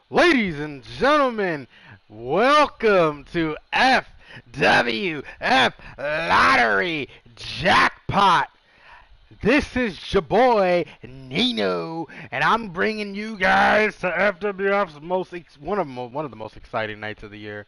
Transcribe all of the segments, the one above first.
Ladies and gentlemen, welcome to FWF Lottery Jackpot. This is your boy Nino, and I'm bringing you guys to FWF's one of the most exciting nights of the year.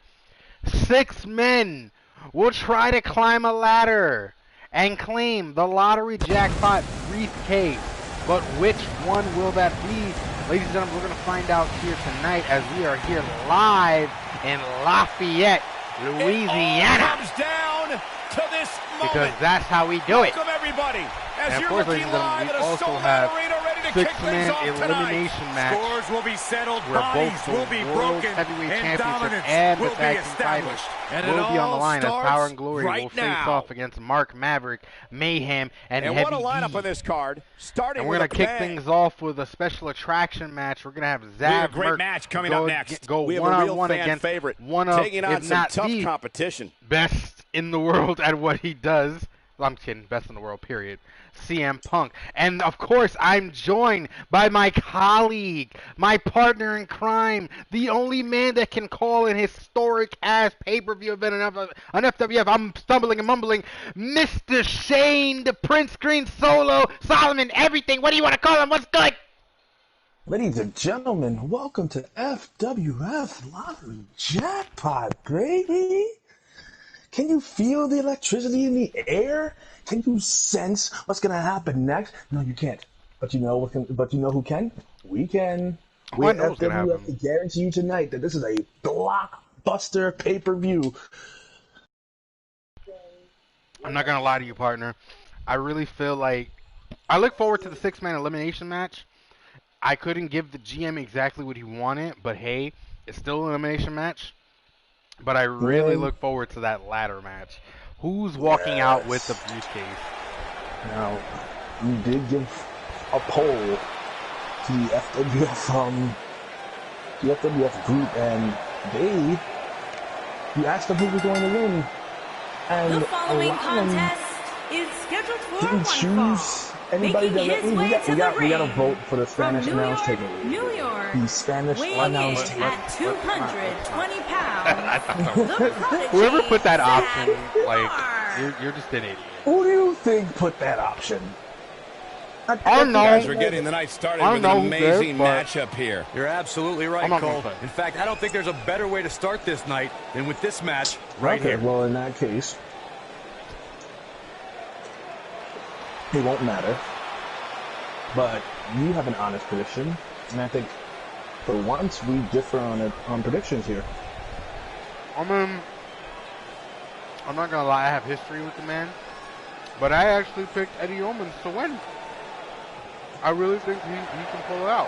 6 men will try to climb a ladder and claim the lottery jackpot briefcase. But which one will that be? Ladies and gentlemen, we're going to find out here tonight as we are here live in Lafayette, Louisiana. It all comes down to this moment. Because that's how we do it. Welcome everybody. As And of you're course, looking ladies and live gentlemen, at we a also sold-out have arena ready to kick things six-man off elimination tonight. match Scores will be settled, where bodies both the will be World broken, Heavyweight and Championship dominance and the will be tag team titles established. And it will be on the all line as starts Power and Glory right will face now. off against Mark Maverick, Mayhem, and And Heavy what a lineup D. on this card, starting And we're with going to a kick bang. things off with a special attraction match. We're going to have We Zav have a great Merck match coming up next. go We have a real one-on-one fan against favorite, one of, taking on if some not tough the competition. best in the world at what he does. I'm kidding, best in the world, period. CM Punk. And of course, I'm joined by my colleague, my partner in crime, the only man that can call an historic ass pay-per-view event on FWF. I'm stumbling and mumbling, Mr. Shane, the Prince Green Solo, Solomon, everything. What do you want to call him? What's good? Ladies and gentlemen, welcome to FWF Lottery Jackpot, baby. Can you feel the electricity in the air? Can you sense what's gonna happen next? No, you can't. But you know who can? We can. We I at know what's gonna FWF happen. guarantee you tonight that this is a blockbuster pay-per-view. I'm not going to lie to you, partner. I really feel like I look forward to the six-man elimination match. I couldn't give the GM exactly what he wanted, but hey, it's still an elimination match. But I really look forward to that ladder match. Who's walking out with the briefcase? Now, you did give a poll to the FWF group, and you asked them who was going to win, and The following a lot of them contest is scheduled for didn't one choose fall. anybody Making directly. his way to the We got to ring vote for the from Spanish New announce York, takeover. New York, The Spanish weighing announce in takeover. at 220 pounds. The prodigy, Whoever put that Zav option, like, Mark. you're just an idiot. Who do you think put that option? I don't know. Guys, we're getting the night started I with don't an know who did, amazing but- matchup here. You're absolutely right, I'm not Cole. gonna say. In fact, I don't think there's a better way to start this night than with this match right Okay, here. well, in that case, it won't matter. But you have an honest prediction, and I think for once we differ on predictions here. I mean, I'm not going to lie, I have history with the man. But I actually picked Eddie Owens to win. I really think he can pull it out.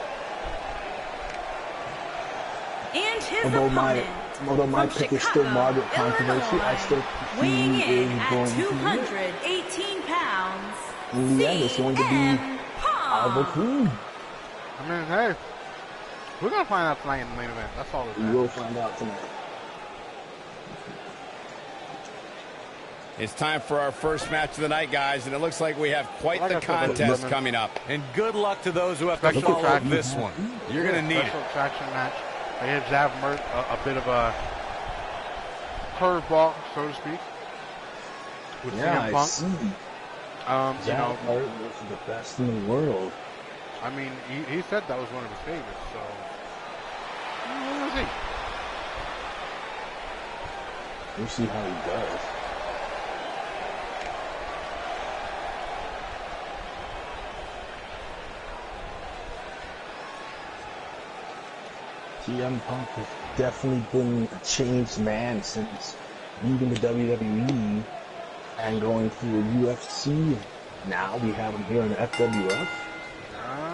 And his Although my opponent pick from is still Chicago, moderate controversy, I still Illinois, weighing think he in is at going to win. 218 pounds, In the end, it's going to be CM Albert Punk. Queen. I mean, hey, we're going to find out tonight in the main event. That's all it We matters. will find out tonight. It's time for our first match of the night, guys, and it looks like we have quite Like the I said, contest women. coming up. And good luck to those who have to Special follow attraction. this one. You're going to need it. Special attraction match. I gave Zav Merck a bit of a curveball, so to speak, with Yeah, CM I Punk. see. You know, Zav Hart was the best in the world. I mean, he said that was one of his favorites, so we'll see. We'll see how he does. CM Punk has definitely been a changed man since leaving the WWE and going to the UFC. Now we have him here in the FWF.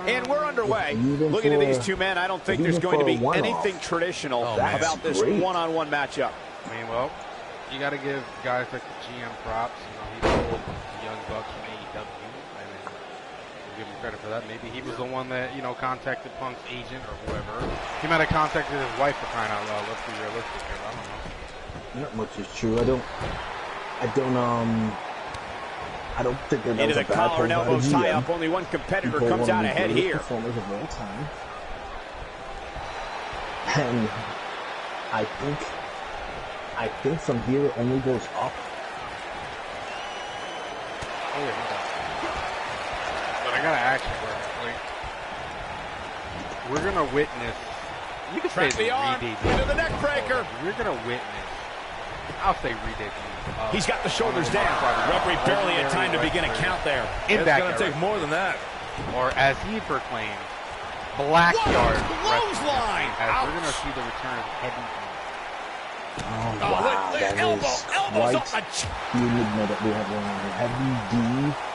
And we're underway. Even Looking at for- these two men, I don't think even there's going to for a be one-off. anything traditional that's about this great. one-on-one matchup. I mean, well, you got to give guys like the GM props. You know, he pulled the Young Bucks from AEW, and then we'll give him credit for that. Maybe he was the one that, you know, contacted Punk's agent or whoever. He might have contacted his wife for crying out loud. Let's be realistic here. I don't know. Not much is true. I don't think that Into was the a bad collar and pull by the elbow GM. tie-up. Only one competitor He pulled comes one of out the ahead greatest here. performers of all time. And I think from here it only goes up. Oh yeah, no doubt. But I gotta ask you, bro. Like, we're gonna witness. You can say the arm re-debut. into the neck breaker. We're gonna witness. I'll say re-debut. He's got the shoulders down. Referee barely had time to begin a count there. In It's that going to take more than that. Or as he proclaims, Blackyard clothesline. as we're gonna see the return of Heavy D. Oh, wow, that elbow, is elbows quite up. the enigma that we have going on here. Heavy D.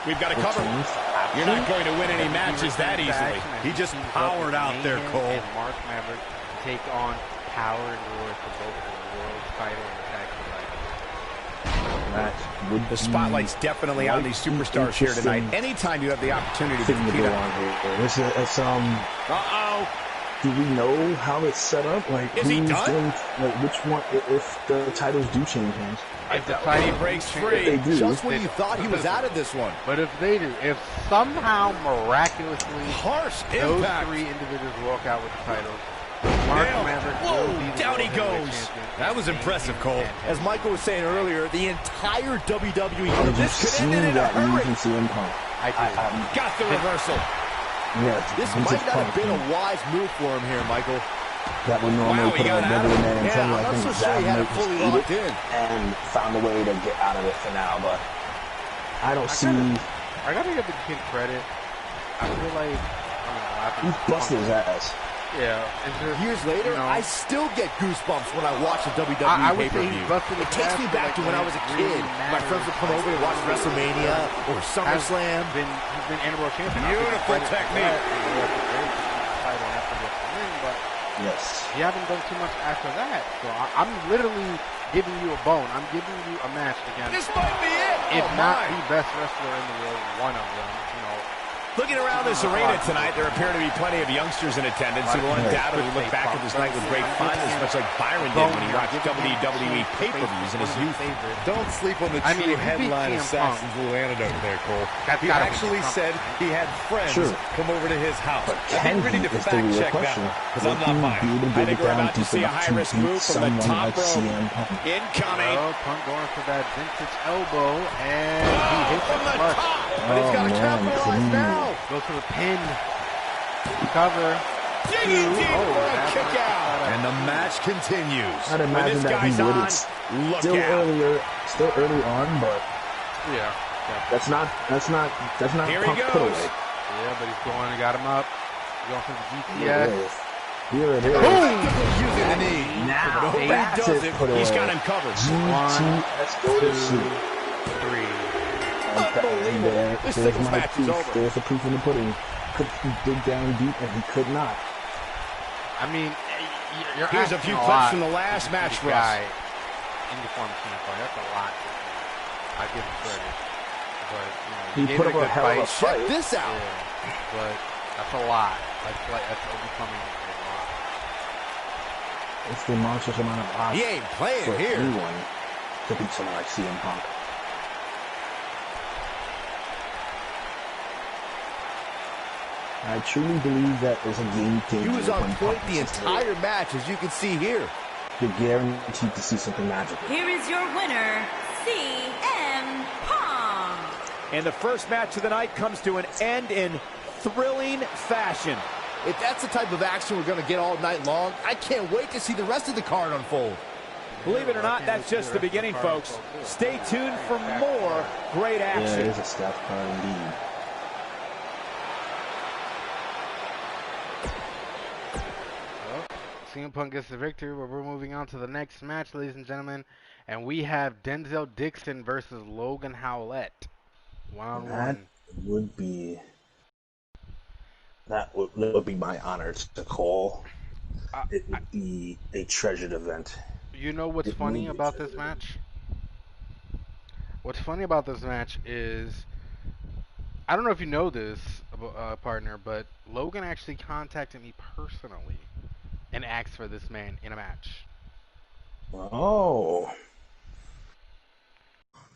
We've got to cover. returns to You're action. not going to win any matches that easily. He just powered out there, Cole. And Mark Maverick take on Power and Glory for both the world title and the tag team title. Match would The be spotlight's definitely on these superstars here tonight. Anytime you have the opportunity to thing to compete go on. on here. It's Uh-oh. do we know how it's set up? Like, Is he who's done? doing, like, which one, if the titles do change hands? If the He title breaks change- free. They do. Just when you thought he was out of this one. But if they do, if somehow miraculously Harsh those impact. three individuals walk out with the titles, Mark Nailed. Maverick Whoa, will be the down he World Heavyweight goes. Champion. That was impressive, Cole. As Michael was saying earlier, the entire WWE Did you this could see end it in a that hurry. using CM Punk? I did. Got the reversal. Yeah, This vintage might not Punk, have been a wise move for him here, Michael. that would normally Wow, he put a got out of regular it. man in Yeah, trouble. I'm I not think so sure he had it Zav fully ate locked it in. and found a way to get out of it for now, but I don't see. I gotta give the kid credit. I feel like He busted his ass. Yeah, it's just, Years later, you know, I still get goosebumps when I watch a WWE I would say pay-per-view. he's busted his It takes ass, me but, back like, to when I was a really kid. My matters. friends would come over to watch WrestleMania or has SummerSlam. he's been Animal Champion. Beautiful technique. But Yes. you haven't done too much after that. So I'm literally giving you a bone. I'm giving you a match against, This might be it. if Oh, not my. the best wrestler in the world, one of them. You know, Looking around this arena tonight, there appear to be plenty of youngsters in attendance who will undoubtedly look back at this night with great fondness, much like Byron did when he watched WWE pay-per-views in his youth. Don't sleep on the I mean, true if you beat headline of CM Punk, Saxon's little antidote there, Cole. That's He gotta be actually something. said he had friends Sure. come over to his house. But I can think we he need to is the fact real check that question. one, because I'm Will not he buying be it. able to I get think we're down about to deep see a enough to high-risk beat move from the someone top like rope. CM Punk? Incoming. Oh, Punk going for that vintage elbow, and he hits From it the flush. top. But he's got to man, capitalize clean. now. Goes for the pin. Cover. Digging deep Oh, for a that's kick out. And the match continues. I'd When imagine this that he guy's would. on, It's look still out. still early on, but Yeah. that's not Here he Punk put goes. away. Yeah, but he's going and got him up. Going for the Here it GTS. is. Here it is. Effectively using the knee. Now Nobody that's does it it. put away. He's got him covered. GTS go to sleep. 3. And there, This there's singles my match is proof. over. There's the proof in the pudding. Could he dig down deep, and he could not. I mean, you're Here's a asking few lot clips from the last to match the for us. guy in the form of CM Punk. That's a lot. I give him credit. But, you know, He gave put it up a good hell of a fight. fight. This out. Yeah, but that's a lot. That's overcoming a lot. It's the monstrous amount of odds He ain't playing for here. anyone to beat someone like CM Punk. I truly believe that is a game changer. He was on when point Punk the is entire match, as you can see here. You're guaranteed to see something magical. Here is your winner, CM Punk. And the first match of the night comes to an end in thrilling fashion. If that's the type of action we're going to get all night long, I can't wait to see the rest of the card unfold. Believe it or not, that's just the beginning, folks. Stay tuned for more great Yeah, it action. is a staff card indeed. CM Punk gets the victory, but we're moving on to the next match, ladies and gentlemen. And we have Denzel Dixon versus Logan Howlett. That One-on-one. would be that would be my honor to call. It would be a treasured event. You know what's It funny would be about treasured this match? What's funny about this match is, I don't know if you know this, partner, but Logan actually contacted me personally and asked for this man in a match. Oh,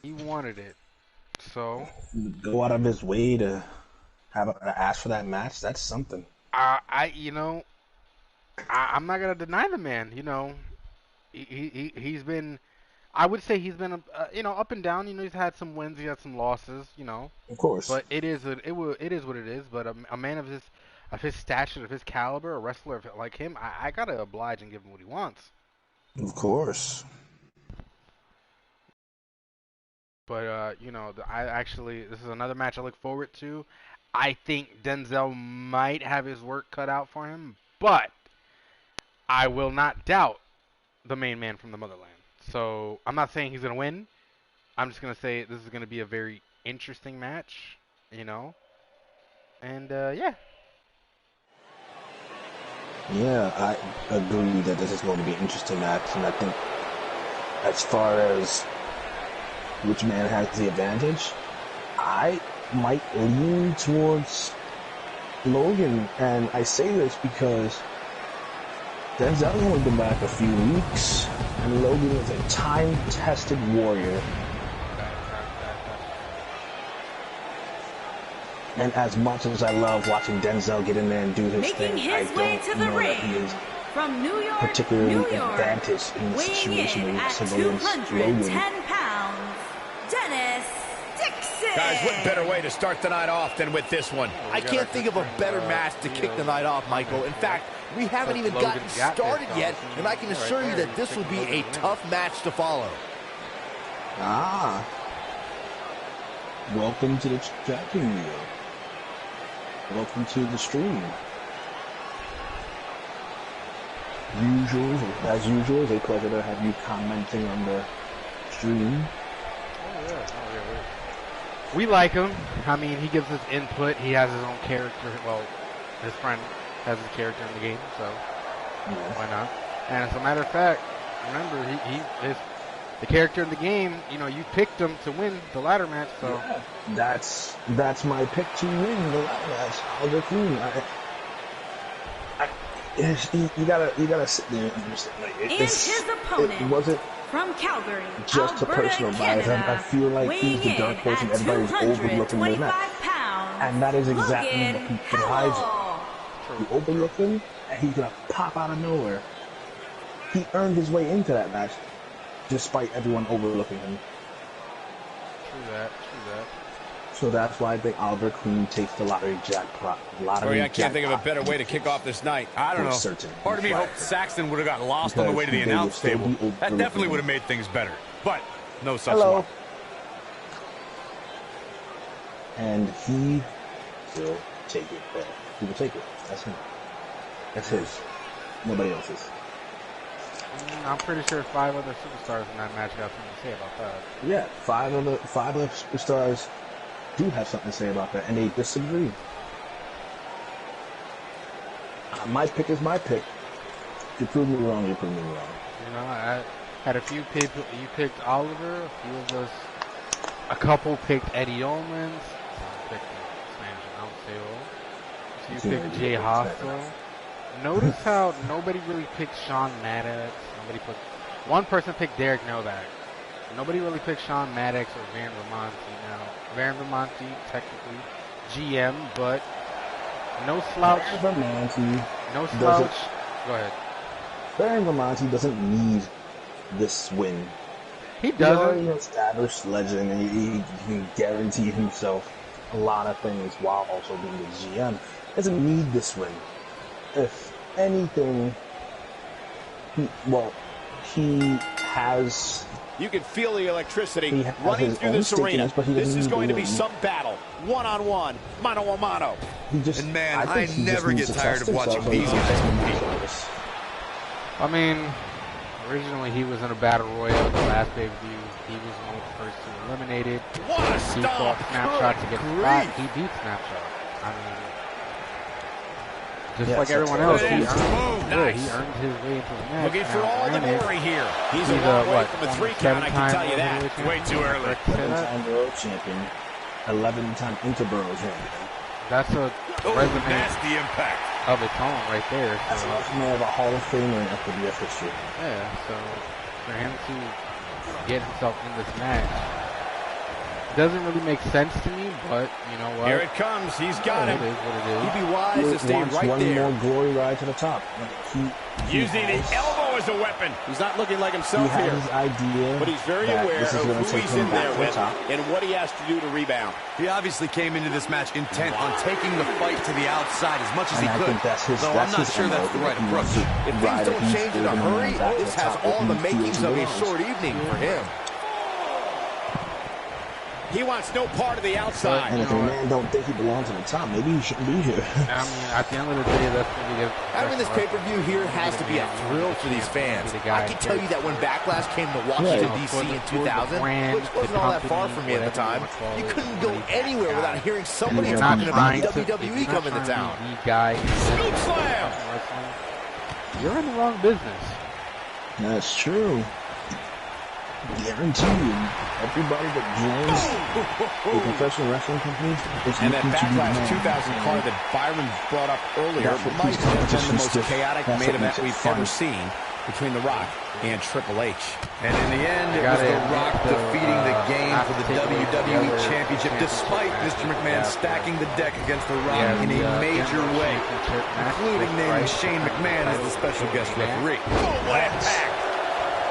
He wanted it. So, go out of his way to ask for that match. That's something. I I'm not gonna deny the man. You know, he's been. I would say he's been, you know, up and down. You know, he's had some wins, he had some losses. You know, Of course. but it is what it is. But a man of his stature, of his caliber, a wrestler like him, I gotta oblige and give him what he wants. Of course. But you know, this is another match I look forward to. I think Denzel might have his work cut out for him, but I will not doubt the main man from the motherland. So I'm not saying he's gonna win. I'm just gonna say this is gonna be a very interesting match, you know. And yeah. Yeah, I agree that this is going to be an interesting match, and I think as far as which man has the advantage, I might lean towards Logan, and I say this because Denzel's only been back a few weeks, and Logan is a time-tested warrior. And as much as I love watching Denzel get in there and do his thing, I don't know that he is from New York, particularly advantaged in the situation where he's against Logan. 210 pounds, Dennis Dixon. Guys, what better way to start the night off than with this one? I can't think of a better match to kick the night off, Michael. In fact, we haven't even gotten started yet, and I can assure you that this will be a tough match to follow. Ah. Welcome to the Champion Wheel. Welcome to the stream. As usual, it's a pleasure to have you commenting on the stream. Oh yeah. We like him. I mean, he gives us input. He has his own character. Well, his friend has his character in the game, so why not? And as a matter of fact, remember, the character in the game, you know, you picked him to win the ladder match, so yeah, that's my pick to win the ladder match. Oliver Queen. You gotta sit there and understand. Like, his opponent it wasn't from Calgary, just a personal bias. I feel like he's the dark horse and everybody's overlooking the match, and that is exactly what he thrives on. You overlook him, and he's gonna pop out of nowhere. He earned his way into that match, despite everyone overlooking him. True that. So that's why I think Oliver Queen takes the lottery jackpot. I can't think of a better way to kick off this night. I don't know. Certain. Part of me hoped Saxton would have gotten lost on the way to the announce table. That definitely would have made things better. But no such luck. And he will take it. He will take it. That's him. That's his. Nobody else's. I'm pretty sure 5 other superstars in that match got something to say about that. Yeah, 5 other superstars do have something to say about that, and they disagree. My pick is my pick. If you prove me wrong, you prove me wrong. You know, I had a few people. You picked Oliver. A few of us. A couple picked Eddie Owens. Some picked Spanish announce table. You picked Jay Hostile. Notice how nobody really picked Sean Maddox. One person picked Derek Novak. Nobody really picked Sean Maddox or Baron Ramonti. Now, Baron Ramonti, technically GM, but no slouch. No slouch. Go ahead. Baron Ramonti doesn't need this win. He doesn't. He's already an established legend, and he can guarantee himself a lot of things while also being the GM. He doesn't need this win. If anything, he has... You can feel the electricity running through this arena. This is going to be some battle. One-on-one, mano-a-mano. And man, I never get tired of watching these guys compete. I mean, originally he was in a battle royal. The last pay-per-view, he was one of the first to eliminate it. What a He stop! fought Snapshot to get the spot. He beat Snapshot. I mean, just like everyone else, he earned his way into the match. Looking for all the glory here. He's a long way from a 3 count, I can tell you that. Way too early. 7-time world champion, 11-time Interborough champion. That's a resume Nasty impact of its own right there. That's So, a resume of a Hall of Famer in FWF history. yeah, so for him to get himself in this match, doesn't really make sense to me, but you know what? Here it comes. He's got him. It is what it is. He'd be wise to stay right one there. more glory ride to the top. Using the elbow as a weapon. He's not looking like himself he here. His idea, but he's very aware of who he's in there with and what he has to do to rebound. He obviously came into this match intent on taking the fight to the outside as much as he could. Though I'm not sure that's the right approach. If things don't change in a hurry, this has all the makings of a short evening for him. He wants no part of the outside. And if a man don't think he belongs on the top, maybe he shouldn't be here. I mean, at the end of the day, that's going to be having this pay-per-view here has to be a thrill for these fans. I can tell you that when Backlash came to Washington, D.C. in 2000, which wasn't all that far from me at the time, you couldn't go anywhere without hearing somebody talking about WWE coming to town. Scoop slam! You're in the wrong business. That's true. Guarantee you, everybody that joins a professional wrestling company is and that Backlash 2000 card that Byron brought up earlier might have been the most chaotic main event we've ever seen between The Rock and Triple H. And in the end, it was The Rock defeating the game for the WWE Championship, despite Mr. McMahon stacking the deck against The Rock in a major way, including naming Shane McMahon as the special guest referee. Oh, what impact!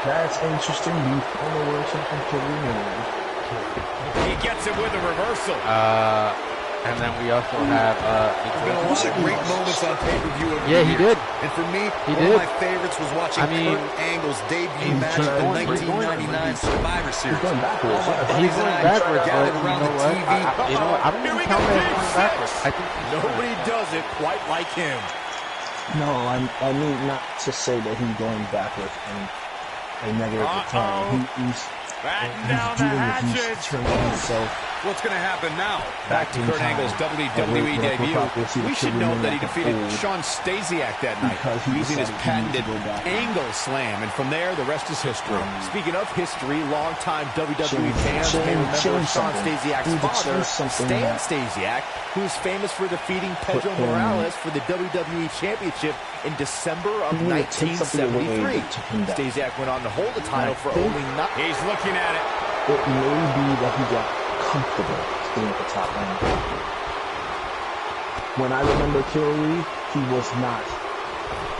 That's interesting. You former world champion He gets it with a reversal. And then we also have there's been a lot of great moments on pay-per-view over he years. did. And for me, one of my favorites was watching Kurt Angle's debut match in the 1999 Survivor Series. He's going backwards. He's going backwards, but you know what? I don't even count that going backwards. I think nobody does it quite like him. No, I mean not to say that he's going backwards in a negative return. He's turning himself. What's going to happen now? Back to Kurt Angle's WWE debut. We should note that he defeated Sean Stasiak that night using his patented angle slam. And from there, the rest is history. Speaking of history, longtime WWE fans may remember Sean Stasiak's father, Stan Stasiak, who's famous for defeating Pedro Morales for the WWE Championship in December of 1973. Stasiak went on to hold the title for only 9. He's looking at it. It may be that he got comfortable being at the top end. When I remember Killy, he was not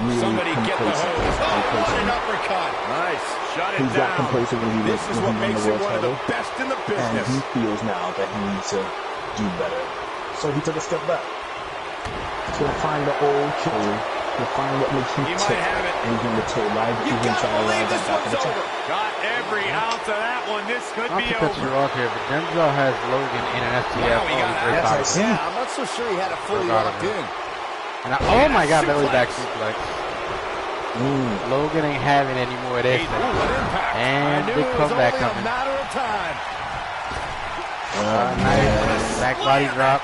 really somebody get the hose. Oh, what an uppercut. Nice. Shut it down. He got complacent when he was this is what makes him one of the best in the business. And he feels now that he needs to do better. So he took a step back. He's going to find the old Killy. He'll find what makes him tick. And he's going to ride that. He's going to try to ride that back to the top. Got every ounce of that one. This could be over. Not to cut you off here, but Denzel has Logan in an STF. Yeah, I'm not so sure he had it fully locked in. And oh my God, belly back suplex. Logan ain't having any more of this. And big comeback coming. Matter of time. Nice back body drop.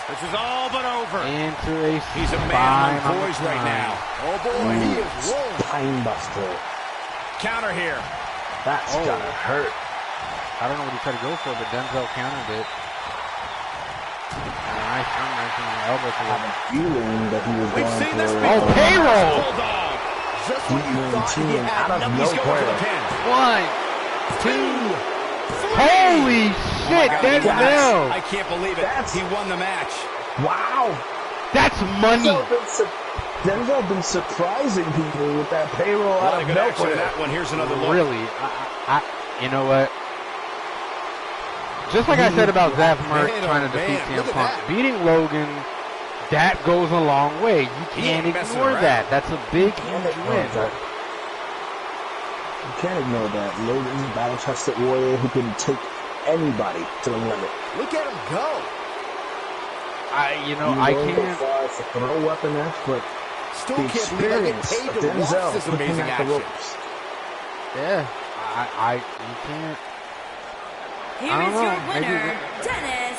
This is all but over. Into a He's a man among boys right now. Oh boy, he is rolling. Spine buster. Counter here. That's gotta hurt. I don't know what he tried to go for, but Denzel countered it. Nice arm wrenching the elbow to him. Feeling that he was going seen for this before. Oh, payroll! Just when you thought he had enough, he's going for the pin. 1, 2. Holy shit, Denzel! I can't believe it. He won the match. Wow. That's money. Denzel been surprising people with that payroll out of nowhere. That one. Here's another look. Really, you know what? Just like I said about Zaf Merck trying to defeat CM Punk, beating Logan, that goes a long way. You can't ignore that. That's a big, huge win. You can't ignore that. Logan's a battle-tested warrior who can take anybody to the limit. Look at him go. I can't. Throw weapon-esque, but still the can't believe I get paid to watch this amazing action. Yeah, you can't. Here is your winner, Dennis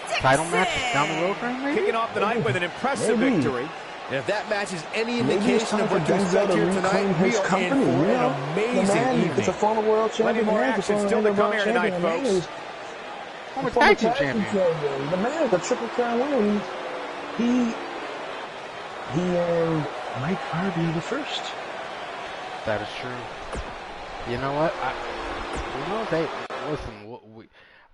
Dixon. Title match down the road for him, maybe? Kicking off the night with an impressive victory. And if that match is any indication of what to expect here tonight, we are in for an amazing evening. It's a former world champion. Plenty more action still to come here tonight, folks. Former tag team champion. The man, the Triple Crown winner, he and Mike Harvey the first. That is true. You know what? Who knows? Hey, listen,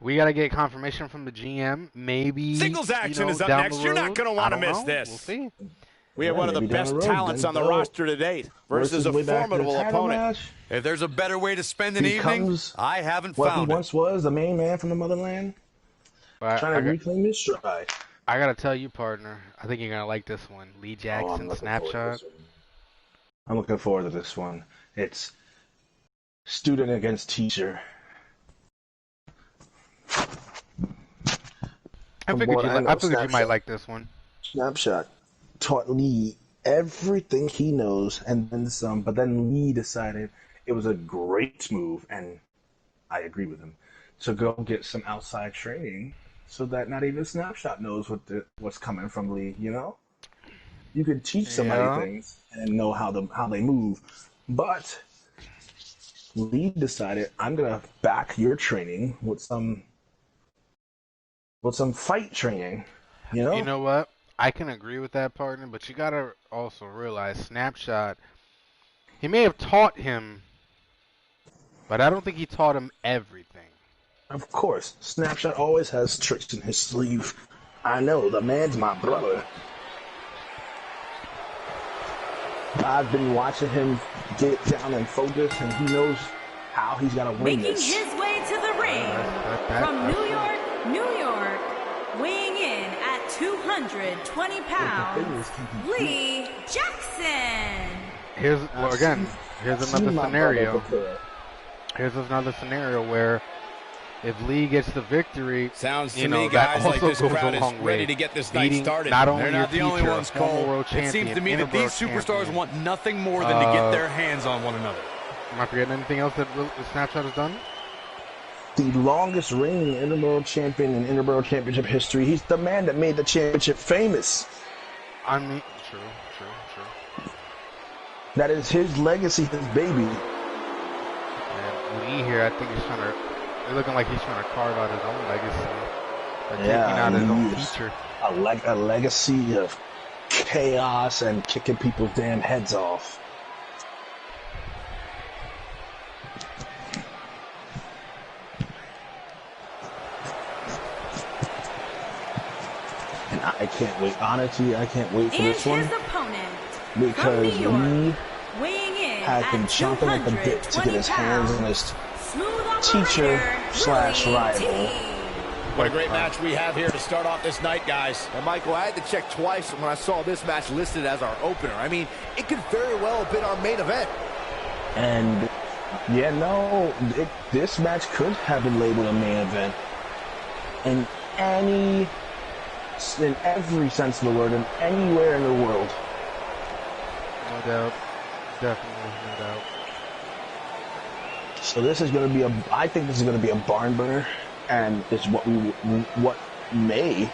We got to get confirmation from the GM. Maybe Singles action is up down next. the You're not road. going to want to miss know. this. We'll see. We have one of the best talents on the roster to date versus a formidable opponent. If there's a better way to spend an evening, I haven't found it. What he once was, the main man from the motherland, trying to reclaim his stride. I got to tell you, partner, I think you're going to like this one. Lee Jackson snapshot. I'm looking forward to this one. It's student against teacher. I figured you might like this one. Snapshot taught Lee everything he knows and then some, but then Lee decided it was a great move, and I agree with him, to go get some outside training so that not even Snapshot knows what's coming from Lee, you know? You could teach somebody things and know how they move, but Lee decided, I'm going to back your training with some fight training, you know? You know what? I can agree with that, partner, but you got to also realize Snapshot, he may have taught him, but I don't think he taught him everything. Of course. Snapshot always has tricks in his sleeve. I know, the man's my brother. I've been watching him get down and focus, and he knows how he's got to win this. Making his way to the ring from New York, weighing in at 220 pounds, Lee Jackson. Here's another scenario. Here's another scenario where if Lee gets the victory, sounds to me, guys, like this crowd is ready to get this night started. Not only They're not the only ones, Cole. It seems to me that these superstars want nothing more than to get their hands on one another. Am I forgetting anything else that Snapshot has done? The longest reigning Interworld Champion in Interworld Championship history. He's the man that made the championship famous. I mean, true. That is his legacy, his baby. And Lee here, I think it's looking like he's trying to carve out his own legacy. Taking out his own teacher. A legacy of chaos and kicking people's damn heads off. And I can't wait. Honestly, I can't wait for this one. Because Lee has been chomping at the bit to get his hands on his teacher/rival. What a great match we have here to start off this night, guys. And Michael, I had to check twice when I saw this match listed as our opener. I mean, it could very well have been our main event. And this match could have been labeled a main event. In every sense of the word, and anywhere in the world. No doubt. Definitely, no doubt. So this is going to be I think this is going to be a barn burner, and it's what may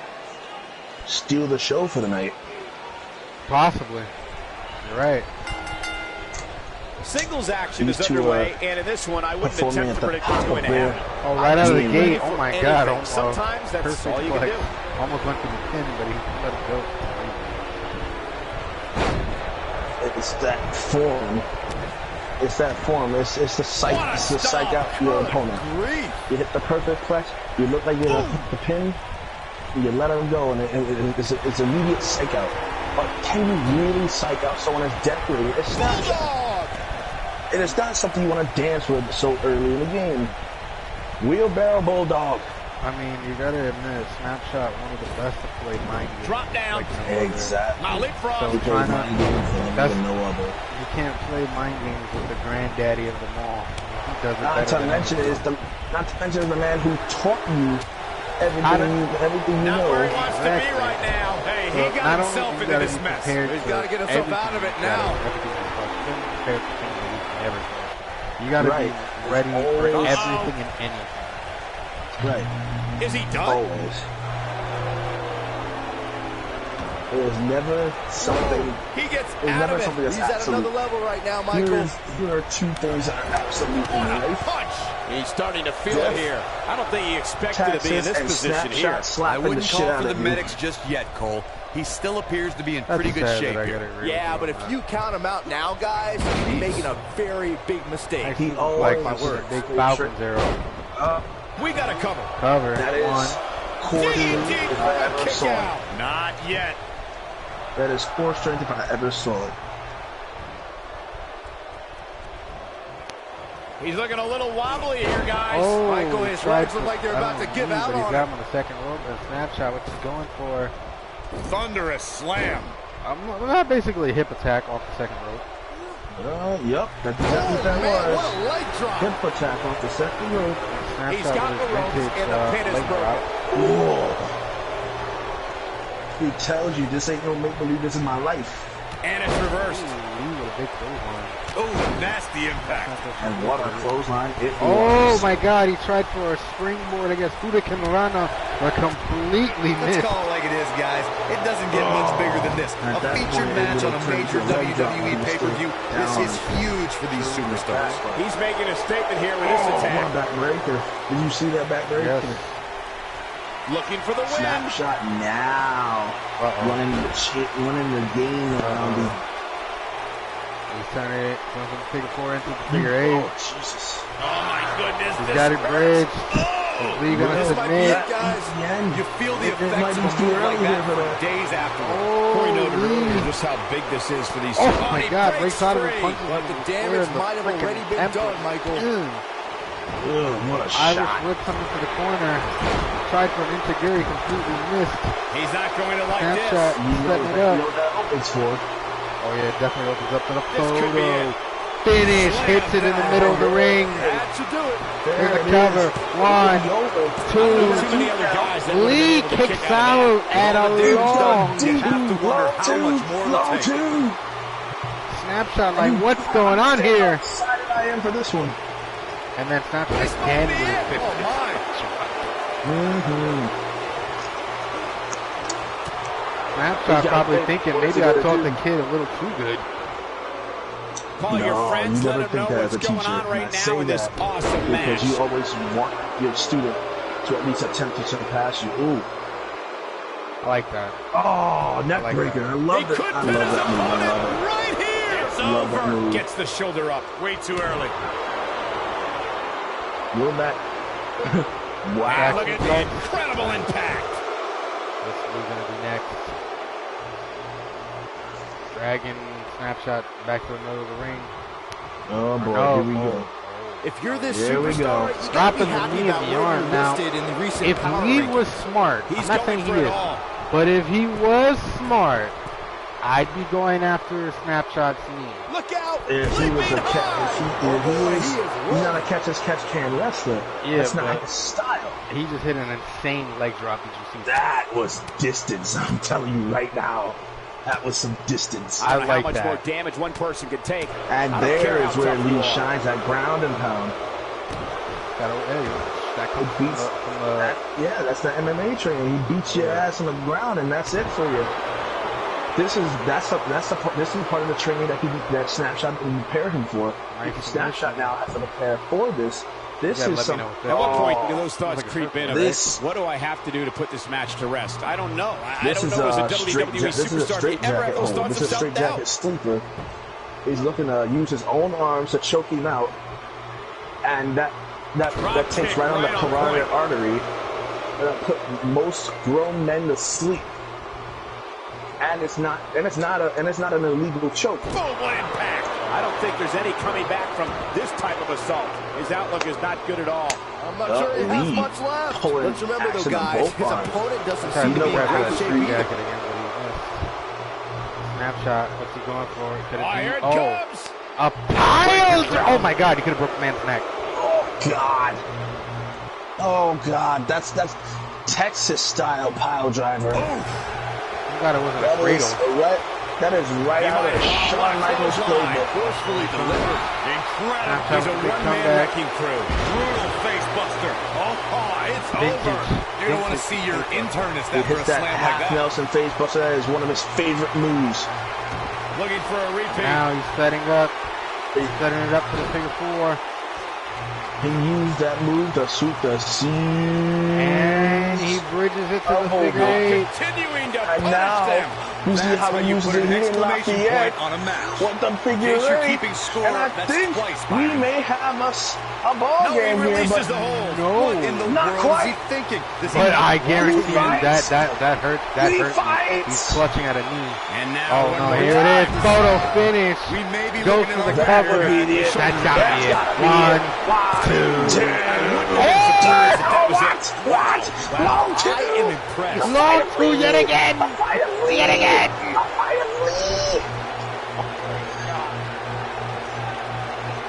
steal the show for the night. Possibly. You're right. Singles action is underway, and in this one, I wouldn't attempt to predict what's going to happen. Oh, right out of the gate. Oh, my God. Sometimes that's all you can do. Almost went to the pin, but he let it go. It's that form. It's the psych out your opponent. You hit the perfect flex. You look like you're going to hit the pin. You let him go, and it's immediate psych out. But can you really psych out someone as decorated? It's not. It is not something you want to dance with so early in the game. Wheelbarrow Bulldog. I mean, you gotta admit, Snapshot, one of the best to play mind games. Drop down. Exactly. Now leapfrog. So you can't play mind games with the granddaddy of them all. He does it not to mention is the man who taught you everything you know. Not where he wants to be right now. Hey, he got himself into this mess. He's got to get himself out of it now. You got to be ready for everything and anything. Right. Is he done? Always. There's never something. He gets out of it. He's at another level right now, Michael. Here are two things that are absolutely life. Punch. He's starting to feel it here. I don't think he expected to be in this position here. I wouldn't call for the medics just yet, Cole. He still appears to be in pretty good shape here. Yeah, but if you count him out now, guys, you're making a very big mistake. He always like my word. Big Falcons arrow. We got a cover. Cover. That is quarterly if I ever saw it. Not yet. That is core strength if I ever saw it. He's looking a little wobbly here, guys. Oh, Michael, his legs look like they're about to give out on him. He's got him on him. the second rope. A snapshot, which he's going for. Thunderous slam. Not basically a hip attack off the second rope. Yep, that's exactly what that was. What a leg drop. Hip attack off the second rope. He's got the ropes and the pin is broken. Whoa. He tells you this ain't no make-believe, this is my life. And it's reversed. Ooh, a big clothesline. Oh, nasty impact. And what a clothesline it Oh was. my god, he tried for a springboard against Fuda Kimurana, but completely Let's missed. call it like it is, guys. It doesn't get much bigger than this. A featured match on a major WWE pay-per-view. This is huge for these superstars. He's making a statement here with this What a attack. backbreaker. Did you see that backbreaker? Yes. Looking for the win. Snapshot now. Running the game around him. He's turning it from the figure 4 into the figure 8. Oh, Jesus. Oh, my goodness. He's got it bridged. Lee gonna This might be submit. it, guys. You feel the It might effects be of a too move like early that for for that. days afterward. Corey noted Lee. earlier just how big this is for these Oh two. my He god, breaks breaks out of his free, punches. but the damage might have already been done, Michael. Ugh, what a Irish shot. whip coming to the corner. Tried for an Integuri, completely missed. He's not going to like Snapshot, this. You know setting it up. what that opens for. Oh yeah, it definitely opens up to the This could be photo. it. Finish, hits it in the middle of the ring. That should do it. Here's There a it cover. is. One, Too many other guys that would've Lee been able to kick kicks out of out at a long. You have to wonder how much more it'll take. two. Snapshot like, what's going on here? How excited I am for this one. And then Snapshot This might again be with it. Oh, my. Snapshot probably thinking maybe I taught the kid a little too good. Call your friends, you let never them know think that as a what's going teacher. on And right I now say in this that awesome match. because you always want your student to at least attempt to surpass you. Ooh. I like that. Oh, neck like breaker. that. I love He it. could I pin love his that move. I opponent love it. right here. It's Love that over. move. Gets the shoulder up way too early. We're back. And Wow. look at the incredible impact. What's Lee gonna do next? Dragon Snapshot back to the middle of the ring. Oh boy, No, here we go. If you're this Here we superstar, go. you gotta be Dropping the happy knee in about the where arm you're now. listed in the recent If power Lee ranking. was smart, He's I'm not going saying for he it is, all. but if he was smart, I'd be going after Snapshot's knee. Look out! If he was a Leaping high. he's not a catch as catch can wrestler. Yeah, That's not but- his style. He just hit an insane leg drop. Did you see that? That was distance. I'm telling you right now. That was some distance. I I don't know like how much that. more damage one person could take. And I don't care there how is where tough you Lee are. shines that ground and pound. That comes It beats yeah, that's the MMA training. He beats your ass on the ground, and that's it for you. This is part of the training that Snapshot prepared him for. Nice Snapshot now has to prepare for this. This gotta is let me some. know what At what point do Oh, those thoughts like a creep in? This- What do I have to do to put this match to rest? I don't know. I This don't is know as a a straight. WWE This is a superstar straight if he ever had jacket those hold. thoughts This is of a straight self-doubt. jacket sleeper. He's looking to use his own arms to choke him out, and that takes kick right on the right on carotid point. artery. That put most grown men to sleep. And it's not an illegal choke. Boom, what impact! I don't think there's any coming back from this type of assault. His outlook is not good at all. I'm not sure he has Lee much left. pulling Let's remember, though, action on guys, both his arms. opponent doesn't Tried seem to to be in grab great that shape street either. jacket again, but he missed. Snapshot, what's he going for? Could it Here be? it Oh, comes! a pile! Oh my God, he could have broke the man's neck. Oh God! Oh God! That's Texas style pile driver. Thank God it wasn't a That is cradle. that is right out of Shawn Michaels' playbook. Forcefully delivered. Incredible. He's a one-man comeback. wrecking crew. Brutal face buster. Oh, it's Vintage. over. You're going to want to see your internist He after a hits slam that like half that. Nelson face buster. That is one of his favorite moves. Looking for a repeat. Now he's setting up. He's setting it up for the figure 4. He used that move to sweep the seas. And he bridges it to the figure eight. Continuing to And punish now, them. you see how he uses it here in Lafayette on a match. with the figure In case you're eight. keeping score, And I that's think twice we by him. may have a ball No, he game here, releases but the hold. no. What in the Not world quite. is he thinking? Does he But not I want guarantee to you fight? that hurt. That He hurt. fights. He's clutching at a knee. And now, Oh one no, more here time. it is. Photo finish. We may be Go looking for at the a cover. record. That's gotta be it. One, two. What? Long two. I am impressed. Long two yet again. Yet again.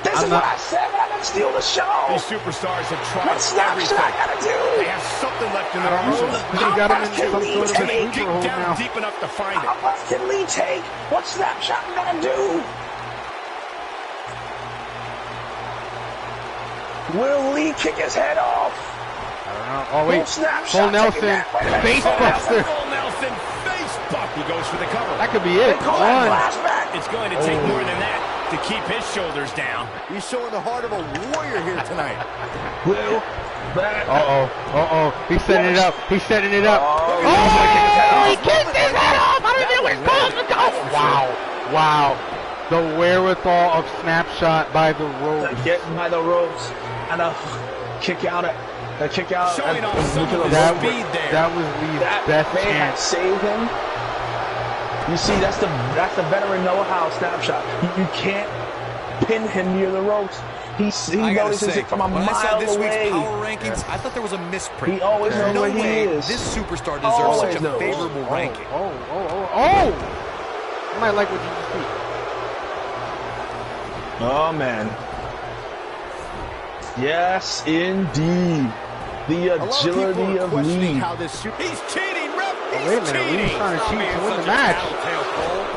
This is what I said. I'm gonna steal the show. These superstars have tried What snap should I everything. gotta do? They have something left in their I don't know. arsenal. They got him in some sort of a Dig sleeper hold down now. deep enough to find it. How much can Lee take? What snapshot am I gonna do? Will Lee kick his head off? I don't know. Oh wait, Snapshot Full Nelson, face buster. Full Nelson face buck. He goes for the cover. That could be it. Call that One. flashback. It's going to take more than that to keep his shoulders down. He's showing the heart of a warrior here tonight. Will that? He's setting it up. He's setting it up. Oh, He kicked his head off. I don't know what he's called. Wow. The wherewithal of snapshot by the ropes. Getting by the ropes and a kick out at a kick out. Showing off some of his That speed there. that was Lee's That best may have chance. saved him. You see, that's the veteran know-how snapshot. You can't pin him near the ropes. He I gotta notices say, it from a when I saw mile this week's away. power rankings, I thought there was a misprint. He always There's knows no where he way is. this superstar deserves Always such a knows. favorable ranking. Oh! I might like what you just see. Oh man. Yes, indeed. The agility of Lee. How this he's cheating, ref. Oh, wait a minute, Lee's trying to cheat to win the match.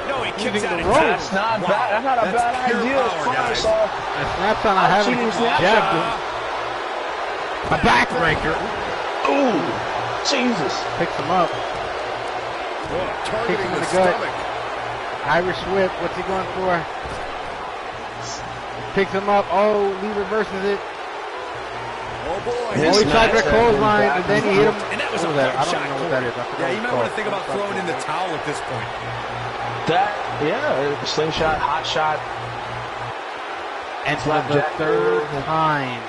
No, he kicks Using out the of ropes. That's not bad. That's not a bad pure idea. It's power, fine, guys. so A snapshot I haven't cheating snapshot. jabbed him. A backbreaker. Ooh, Jesus. Picks him up. Targeting him in the the gut. stomach. Irish whip. What's he going for? Picks him up. Oh, Lee reverses it. Oh boy. Yes, Oh, he tried to nice. close-line, and then he hit him. And that was What a that? I hard don't know what that is. I forgot Yeah, what you it's might want to called. think about throwing in the towel at this point. Slingshot, hot shot. And for the Flapjack. third time,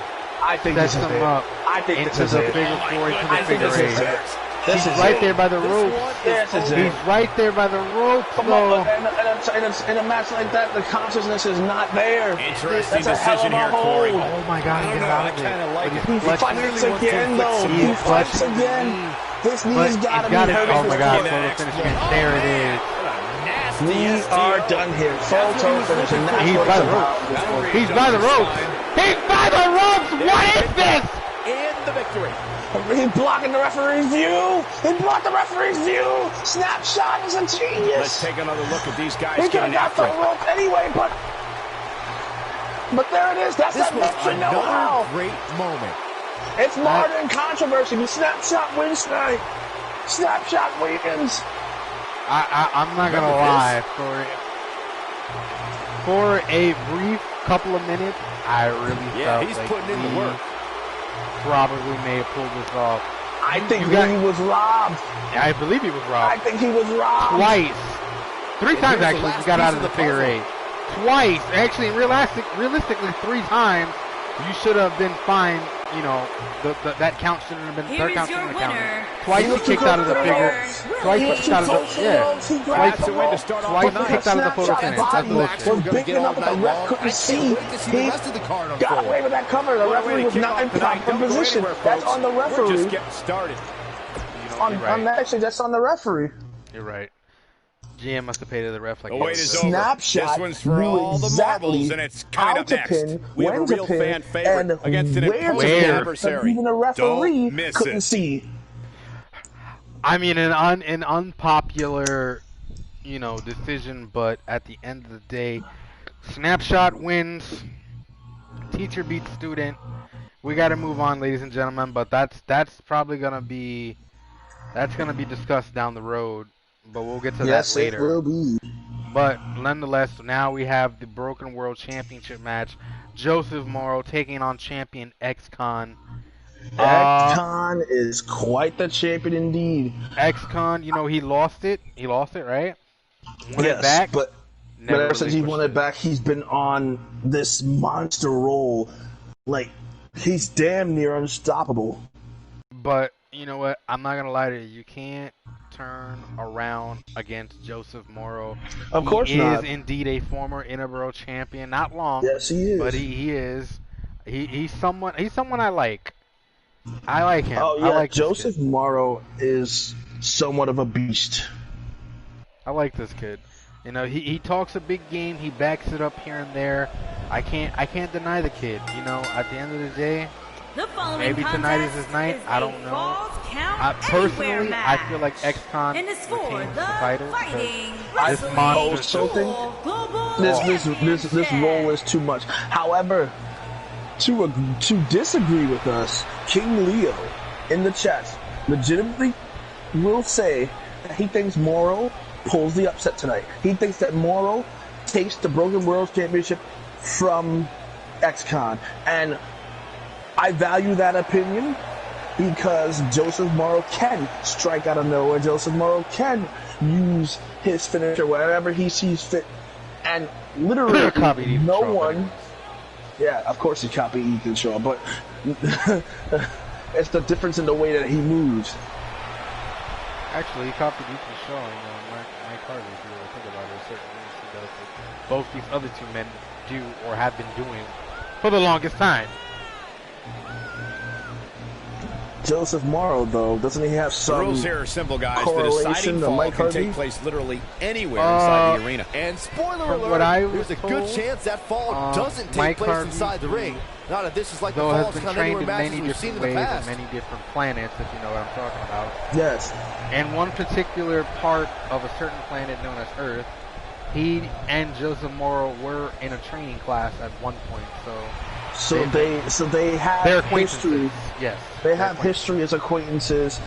I think sets this is him it. up I think into this is the it. figure four, into I the think figure this is eight. it. This He's is right it. there by the ropes. This is He's it. right there by the ropes, Come though. on, in a match like that, the consciousness is not there. Interesting That's a hell of decision a here, Corey. hold. Oh my God, I don't get know, out I of it. kinda like But it. he's He clutching. fights again, though. He's He fights clutching. again. This But knee's he's gotta be got it. hurt. Oh my God, Foot. photo finish again. There it is. We are done here. Photo finish, and that's He's what by it's the about. ropes. He's by the ropes. He's by the ropes. What is this? In the victory. He's blocking the referee's view. He blocked the referee's view. Snapshot is a Let's genius. take another look at these guys He could have getting got after the it. rope anyway, but there it is. That's This that was veteran know-how. another great moment. It's more than controversy. The snapshot wins tonight. Snapshot wins. I'm not gonna lie. For a brief couple of minutes, I really felt he's like putting in the Lee work. probably may have pulled this off. I think got- Lee was robbed. I believe he was I robbed think he was robbed. twice, three times here's the actually. He last got out piece of of the the figure puzzle. eight. Twice, actually, realistically, three times. You should have been fine. You know, that count shouldn't have been. Here Third is count your shouldn't have counted. winner. Twice he kicked out of the figure. Twice he kicked out of the Twice That's the way to start off Twice the he night. kicked out of the photo finish. That's bullshit. was big enough that the ref couldn't see. He got away with that cover. The referee was not in proper position. That's on the We're just referee. getting started. Actually, that's on the referee. You're right. GM must have paid the ref like The wait is over. Snapshot This one's for knew all the exactly marbles, and it's coming how up to next. pin, We have a when to real pin, fan favorite and against an where to imposing pin, adversary. that even the referee Don't miss couldn't it. see. I mean, an unpopular, decision, but at the end of the day, Snapshot wins. Teacher beats student. We got to move on, ladies and gentlemen. But that's probably gonna be discussed down the road. But we'll get to that later. Yes, it will be. But nonetheless, now we have the Broken World Championship match. Joseph Morrow taking on champion X-Con. X-Con is quite the champion indeed. X-Con, you know, he lost it. He lost it, right? Won it Yes, back. but ever since he won it back, he's been on this monster roll. Like, he's damn near unstoppable. But, you know what? I'm not going to lie to you. You can't turn around against Joseph Morrow. Of course not. He is indeed a former Interborough champion. Not long. Yes, he is. But he is. He's someone I like. I like him. Oh, yeah. I like Joseph Morrow is somewhat of a beast. I like this kid. You know, he talks a big game. He backs it up here and there. I can't deny the kid. You know, at the end of the day, maybe tonight is his night. I don't know. Personally, I feel like X-Con retains the title. This monster. This role is too much. However, to disagree with us, King Leo in the chat legitimately will say that he thinks Morrow pulls the upset tonight. He thinks that Morrow takes the Broken World Championship from X-Con, and I value that opinion because Joseph Morrow can strike out of nowhere. Joseph Morrow can use his finisher wherever he sees fit, and literally no one. Yeah, of course he copied Ethan Shaw, but it's the difference in the way that he moves. Actually, he copied Ethan Shaw and Mike Harvey, if you really think about it. Certain moves he does that both these other two men do or have been doing for the longest time. Joseph Morrow, though, doesn't he have some The rules here are simple, guys. The correlation deciding to fall Mike can Harvey? take place literally anywhere inside the arena. And spoiler From alert, what I was there's a good told, chance that fall doesn't take Mike place Harvey, inside the ring. Not that this is like the though falls has been count trained anywhere in matches many we've seen different in the ways past. and many different planets, if you know what I'm talking about. Yes. And one particular part of a certain planet known as Earth, he and Joseph Morrow were in a training class at one point, So they have they're history. Yes. They have history as acquaintances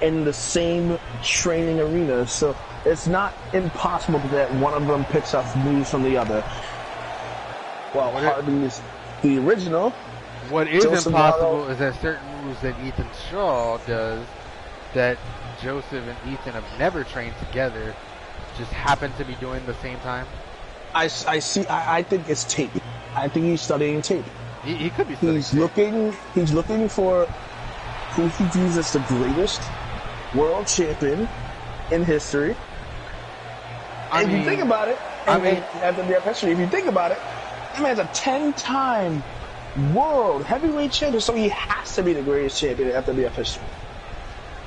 in the same training arena, so it's not impossible that one of them picks up moves from the other. Well, Harvey is the original. What is Joseph impossible Morrow, is that certain moves that Ethan Shaw does that Joseph and Ethan have never trained together just happen to be doing the same time. I think it's tape. I think he's studying tape. He could be studying He's looking for who he views as the greatest world champion in history. If you think about it, FWF history, if you think about it, that man's a 10-time world heavyweight champion, so he has to be the greatest champion in FWF history.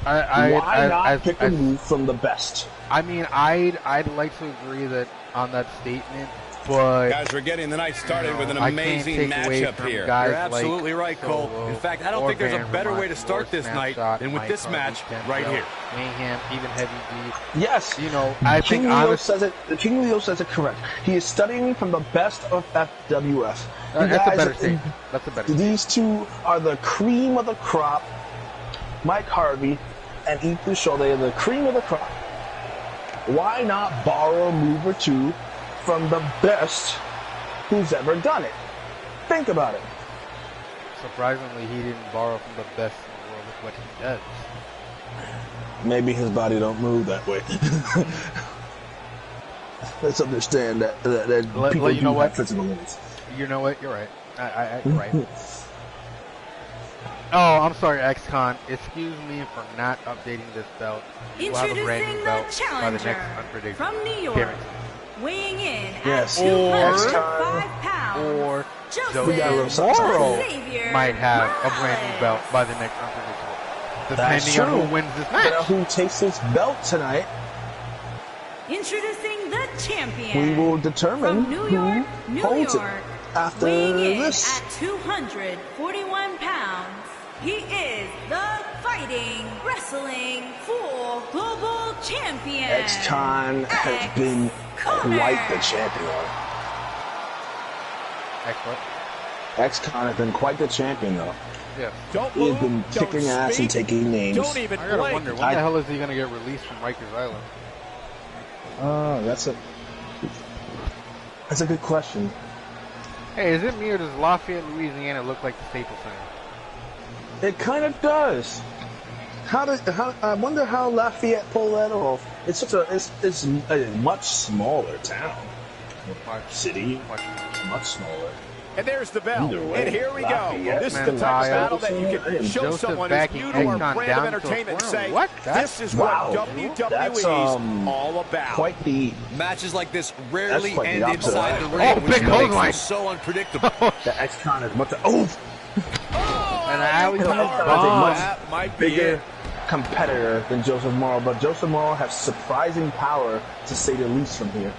Why not pick a move from the best? I mean, I'd like to agree that on that statement, but guys, we're getting the night started with an amazing matchup here. You're absolutely right, Cole. In fact, I don't think there's a better way to start this night than with this match right here. Mayhem, even Heavy D. Yes. You know, I think King Leo says it correct. He is studying from the best of FWF. That's a better statement. That's a better statement. These two are the cream of the crop. Mike Harvey and Ethan Shaw, they are the cream of the crop. Why not borrow a move or two from the best who's ever done it? Think about it. Surprisingly, he didn't borrow from the best in the world with what he does. Maybe his body don't move that way. Let's understand that people you know do what? have physical limits. You know what? You're right. You're right. Oh, I'm sorry, X-Con. Excuse me for not updating this belt. We'll have a brand new belt by the next Unpredictable. From New York, weighing in Yes. at 205 pounds, Or Joseph Morrow Xavier might have a brand new belt by the next Unpredictable. Depending on who wins this match. Who takes this belt tonight, Introducing the champion. we will determine From New York, who New holds York, it after weighing in this. at 241 pounds. He is the Fighting Wrestling Full Global Champion. X-Con has been quite the champion. X-Con has been quite the champion, though. Yeah. He has been kicking ass and taking names. Don't even I gotta wonder, when the hell is he gonna get released from Rikers Island? That's a That's a good question. Hey, is it me or does Lafayette, Louisiana look like the Staples Center? It kind of does. I wonder how Lafayette pulled that off. It's a much smaller town. City, much smaller. And there's the bell. Way, and here we Lafayette, go. This is the type of battle that you can show Joseph someone who's new to our brand of entertainment and say, this is what WWE's all about. Quite the matches like this rarely end the inside the Oh, ring, which big makes clothesline. them so unpredictable. the X-Con is much. Oh, And alley a bomb. That might be bigger it. competitor than Joseph Morrow, but Joseph Morrow has surprising power, to say the least, from here.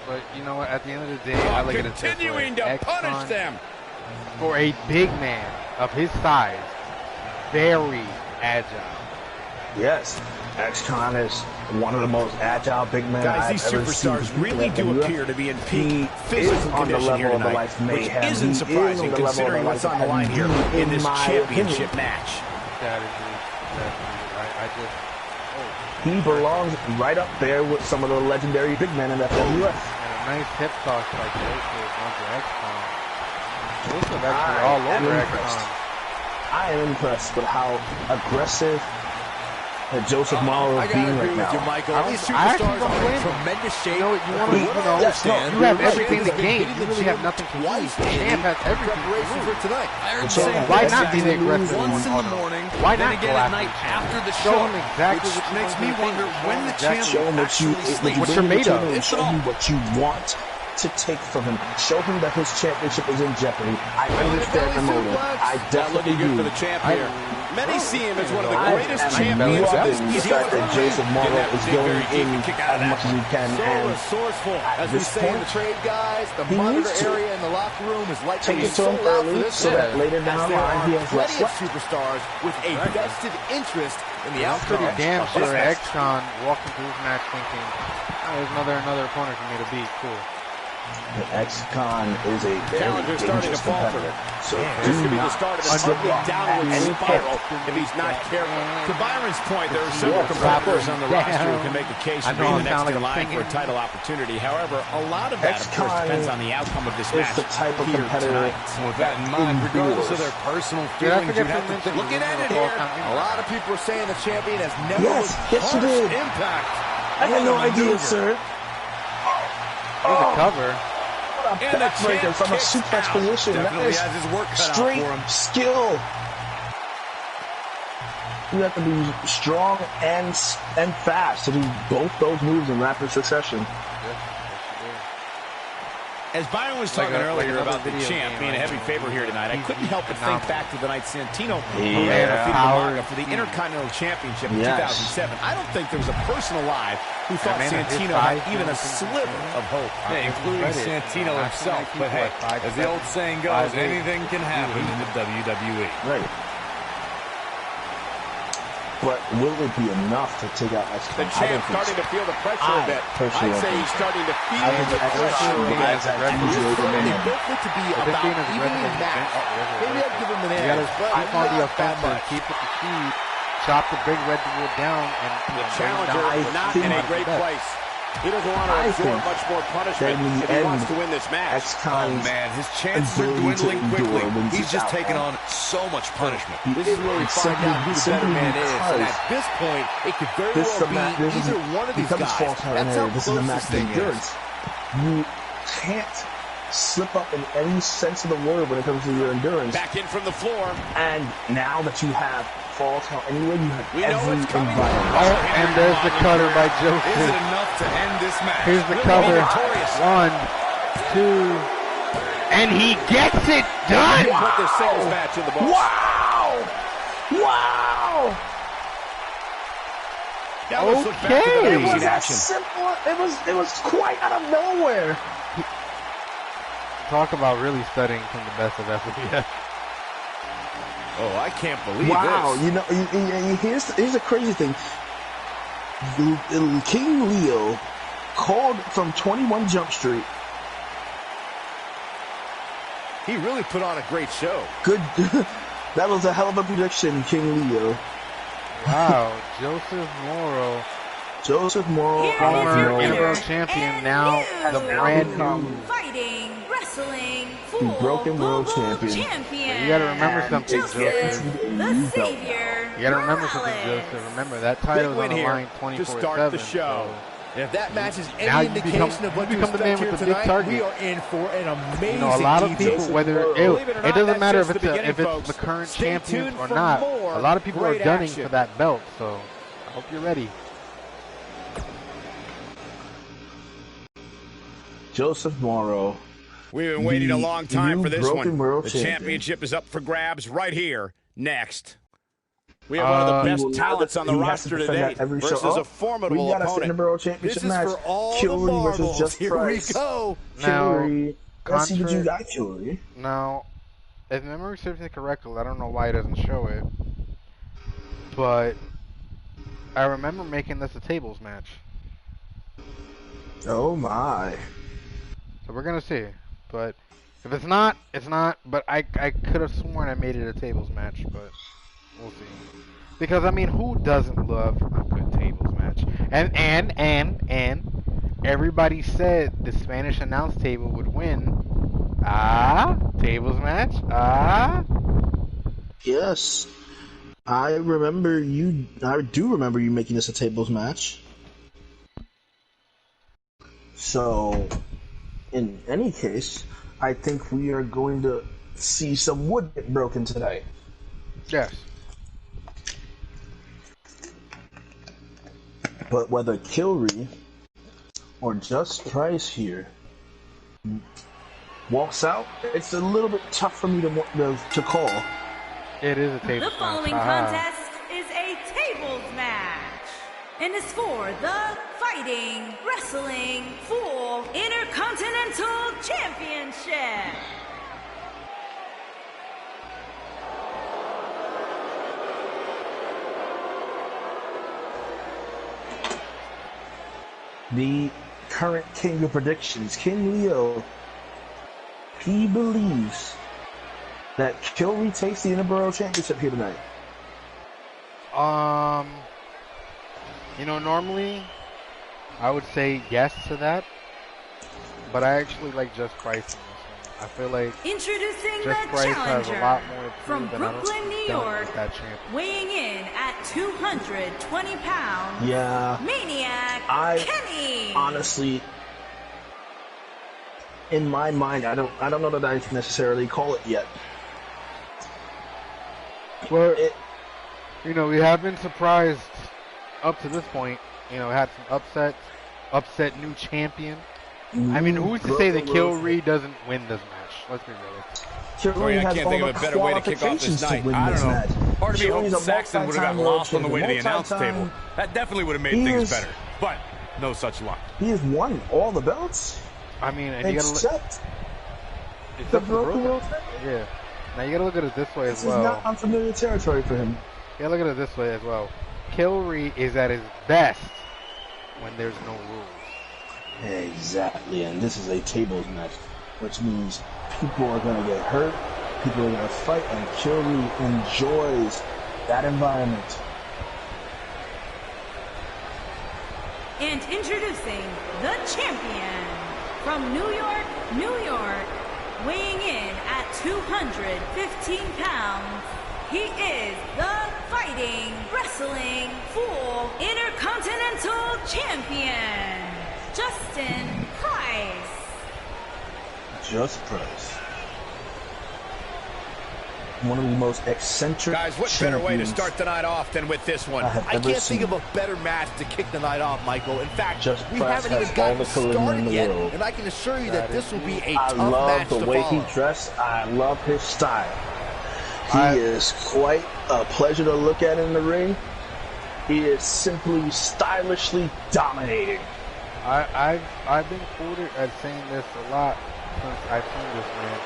But you know what? At the end of the day, I look at it this way. Continuing to X-Con, punish them. for a big man of his size, very agile. Yes, X-Con is one of the most agile big men Guys, these I've ever superstars seen. really do appear to be in peak physical on the condition here level of the tonight, life which mayhem. isn't surprising considering what's on the line here in this championship match. That is I just. He belongs right up there with some of the legendary big men in FWF. And a nice hip toss like Joseph onto X-Con. Joseph actually all over X-Con. I am impressed with how aggressive Joseph Morrow I is gotta being agree right with you, now. Michael. These I actually superstars don't are blame in him. tremendous shape. You know, you want to, you have everything to gain. You really have nothing to lose. The champ has everything to Preparation for lose. tonight. I heard So, saying why this not be the exactly aggressive once in one? the morning, Why then not again go at after night the champ? after the Show show, him exactly which what you makes want me him to wonder do. when the Exactly. champ Show him what you, actually sleeps. what you're made of. Show him what you want to take from him. Show him that his championship is in jeopardy. I understand the motive. I definitely Looking good for do. the champ here. Many see him as one of the I greatest am champions of loving this the era. fact that Joseph Morrow is going in as much as he can, So and resourceful. at As we this say in the point, trade, guys, the he monitor needs to area in the locker room is likely take to be it to him sold out for early this so that later down the line he has less plenty of left. superstars with a vested interest in the I'm outcome pretty damn of this sure match. X-Con walked into this match thinking, oh, there's another opponent for me to beat. Cool. The X-Con is a very Challenger's starting to dangerous falter. competitor. So This do could be the not start of a slip ugly up downward at any spiral point. if he's not careful. To Byron's point, there are several competitors on the roster who can make a case for being the next in line for a title opportunity. However, a lot of that, of course, depends on the outcome of this match Is the type of here competitor tonight. With that in mind, regardless of their personal Did I feelings, forget you have to mention to looking at it Here, here. a lot of people are saying the champion has never Yes, with yes, you harsh did. impact. I had no idea, sir. There's a cover. What a And the backbreaker champ from a kicks suplex out. position. That Definitely is has his work cut out straight for him. skill. You have to be strong and fast to do both those moves in rapid succession. As Byron was talking earlier about the champ being a heavy favorite here tonight, I couldn't help but think back to the night Santino defeated Umaga for the Intercontinental Championship in 2007. I don't think there was a person alive who thought Santino had even a sliver of hope. Yeah, including Santino himself. But hey, as the old saying goes, anything can happen in the WWE. Right. But will it be enough to take out X-Con? The champ starting to feel the pressure a bit. I'd say he's starting to feel the pressure. They both look to be about evenly matched. Maybe I'd give him an edge, but keep on the not that offensive, much. keep with the speed, chop the big red bull down, and The challenger is not in a great place. He doesn't want to absorb much more punishment if he wants to win this match. Oh man, his chances are dwindling quickly. He's just taking on so much punishment. This is where we find out who the better man is. And at this point, it could very well be either one of these guys. That's how this is a close match this of thing is. endurance. You can't slip up in any sense of the word when it comes to your endurance. Back in from the floor. And now that you have Fall Count anyway, you have We know every what's coming. environment. Oh, and there's the cutter by Is it Joseph. enough to end this match? Here's the Will he be cover. victorious? 1, 2, and he gets it done. Put this singles match in the books. Wow! Wow! Now let's look back to the Okay. It night was in that action. simple. It was quite out of nowhere. Talk about really studying from the best of FWF. Oh, I can't believe Wow, this. you know, here's the crazy thing. King Leo called from 21 Jump Street. He really put on a great show. Good. That was a hell of a prediction, King Leo. Wow, Joseph Morrow, Joseph Morrow, Here is former your Integral winner, champion, and now new the brand new fighting wrestling for Broken World Champion. You gotta remember something, Joseph. The Savior. You gotta remember something, Joseph. Remember, that title's on the line 24/7. To start the show. And if that match is now any indication of what to expect here tonight, we are in for an amazing a lot of people, whether it doesn't matter if it's the current Stay champion tuned or for not, more a lot of people are great gunning action. for that belt, so I hope you're ready. Joseph Morrow. We've been waiting a long time for this Broken one. World The Champion. championship is up for grabs right here, next. We have one of the best talents on the roster today versus a formidable opponent. This is for all the marbles. Here we go. Kilry. Let's see what you got, Kilry. Now, if memory serves me correctly, I don't know why it doesn't show it, but I remember making this a tables match. Oh my. So we're gonna see, but if it's not, it's not. But I could have sworn I made it a tables match, but we'll see. Because I mean, who doesn't love a good tables match? And everybody said the Spanish announce table would win. Tables match. Yes. I do remember you making this a tables match. So, in any case, I think we are going to see some wood get broken tonight. Yes. But whether Kilry or Just Price here walks out, it's a little bit tough for me to call. It is a tables match. The following contest is a tables match and is for the Fighting Wrestling for Intercontinental Championship. The current king of predictions, King Leo, he believes that Kilry takes the Interborough Championship here tonight. Normally I would say yes to that, but I actually like Just Price in this one. I feel like introducing Just the Price challenger has a lot more to from prove, and Brooklyn, New York, weighing in at 220 pounds. Yeah, Maniac Kenny. Honestly, in my mind, I don't know that I can necessarily call it yet. Well, we have been surprised up to this point. Had some upset new champion. I mean, who's to say that Kilry doesn't win this match? Let's be realistic. I can't think of a better way to kick off this night. I don't know. Part of me hopes Saxon would have got lost on the way to the announce table. That definitely would have made things better. But no such luck. He has won all the belts. I mean, and except the Broken World Champion. Yeah. Now you gotta look at it this way as well. This is not unfamiliar territory for him. You gotta look at it this way as well. Kilry is at his best when there's no rules. Exactly, and this is a tables match, which means people are going to get hurt, people are going to fight, and Kilry enjoys that environment. And introducing the champion from New York, New York, weighing in at 215 pounds, he is the Fighting Wrestling for Intercontinental Champion, Justin Price. Just Price. One of the most eccentric guys, what better way to start the night off than with this one? I can't think of a better match to kick the night off, Michael. In fact, we haven't even gotten started yet, and I can assure you that this will be a tough match to follow. I love the way he dressed. I love his style. He is quite a pleasure to look at in the ring. He is simply stylishly dominating. I've been quoted as saying this a lot since I've seen this man.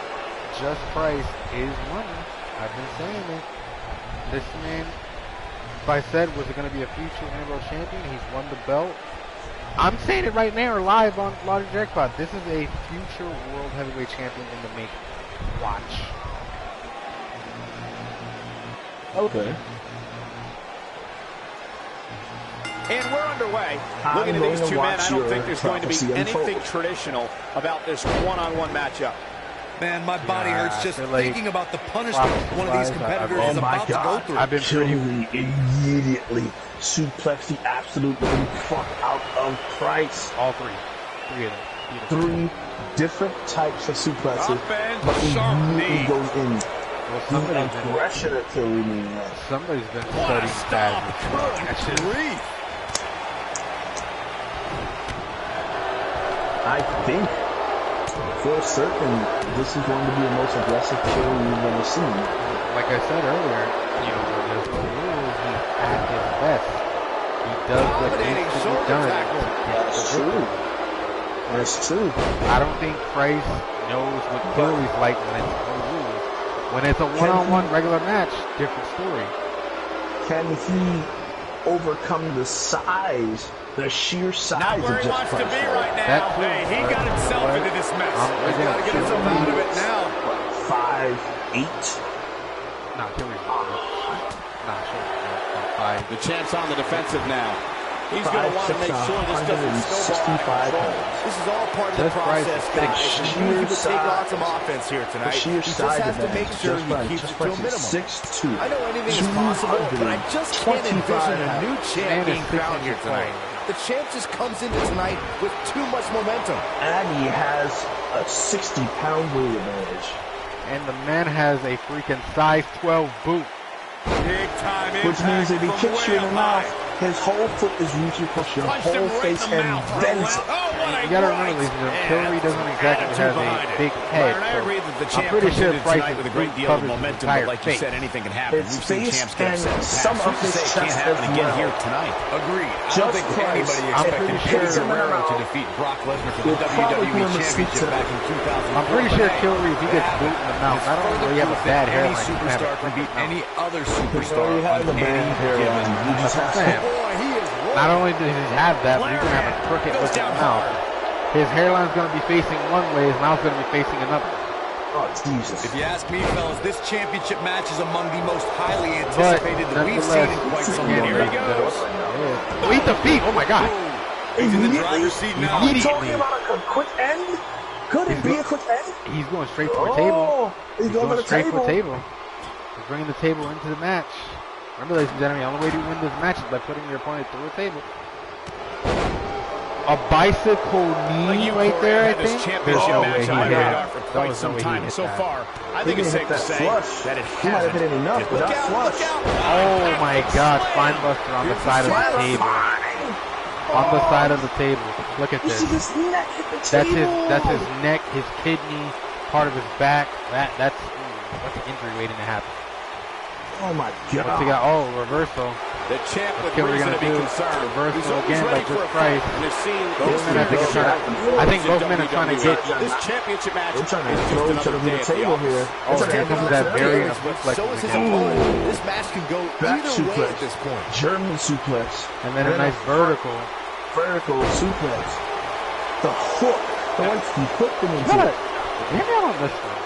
Just Price is money. I've been saying it. This man, if I said, was it going to be a future Interborough champion? He's won the belt. I'm saying it right now, live on Lottery Jackpot. This is a future world heavyweight champion in the making. Watch. Okay. And we're underway. Looking at these two men, I don't think there's going to be anything traditional about this one-on-one matchup. Man, my body hurts just thinking about the punishment one of these competitors is about to go through. I've been pretty immediately suplex the absolute fuck out of Price. All three. Three of them. Three different types of suplexes, but immediately goes in. Well, the aggression of Killian. Somebody's been studying bad. I think, for certain, this is going to be the most aggressive kill you've ever seen. Like I said earlier, you know, when there's no rules, he's at his best. He does what needs to be done. That's true. That's true. I don't think Price knows what Killian's like when it's no rules. When it's a one-on-one regular match, different story. Can he overcome the size, the sheer size of just wants to be right now. That too, hey, he got himself into this mess. He's got to get himself out of it now. 5'8". Not Killian. Not sure. 5. The champ's on the defensive now. He's going to want to make sure this doesn't snowball out of control. This is all part of the process, guys. He's going to take on some offense here tonight. He just has to make sure he keeps it to a minimum. 6'2". I know anything is possible, but I just can't envision a new champ being crowned here tonight. The champ just comes into tonight with too much momentum. And he has a 60-pound weight advantage. And the man has a freaking size 12 boot. Big time impact. Which means if he kicks you in the mouth, his whole foot is reaching across your whole face and bends it. You gotta remember, ladies and gentlemen, Killian doesn't exactly have a big head, so I'm pretty sure Price's with a great deal of momentum, but like you said, anything can happen. His face and some of his chest can't happen again well. here tonight. Agreed. I Just don't think anybody expected Sheridan Guerrero to defeat Brock Lesnar for the WWE Championship back in 2004. I'm pretty sure Killian, if he gets boot in the mouth, not only will he have a bad hairline, any superstar can beat any other superstar He has on a bad hairline. You just have to. Not only does he have that, but he's going to have a crooked looking mouth. His hairline's going to be facing one way, his mouth's going to be facing another. Oh, Jesus. If you ask me, fellas, this championship match is among the most highly anticipated that we've seen in quite some time. Here he goes. Oh, eat the feet! Oh my God! He's in the driver's seat now. Are you talking about a quick end? Could it be a quick end? He's going straight for a table. He's going straight for a table. He's bringing the table into the match. Remember, ladies and gentlemen, the only way to win this match is by putting your opponent through a table. A bicycle knee right there, I think. There's no way he hit it. For quite some time so far. I think it's safe to say that it hasn't. Hit it enough, but not flush. Oh my God! Spinebuster on the side of the table. On the side of the table. Look at this. That's his neck, his kidney, part of his back. That's an injury waiting to happen. Oh my God. What's he got? Oh, reversal. The champ with What we're reason gonna to be do? concerned. Reversal again by just Price. Both men, I think both men are trying to get this championship match. They're trying to throw each other to the table here. Oh, here comes that very suplex So is his again. opponent. This match can go Back either way suplex. at this point. German suplex. And then a nice vertical. Vertical suplex. The hook. The way he hooked him into it. Hear me out on this one.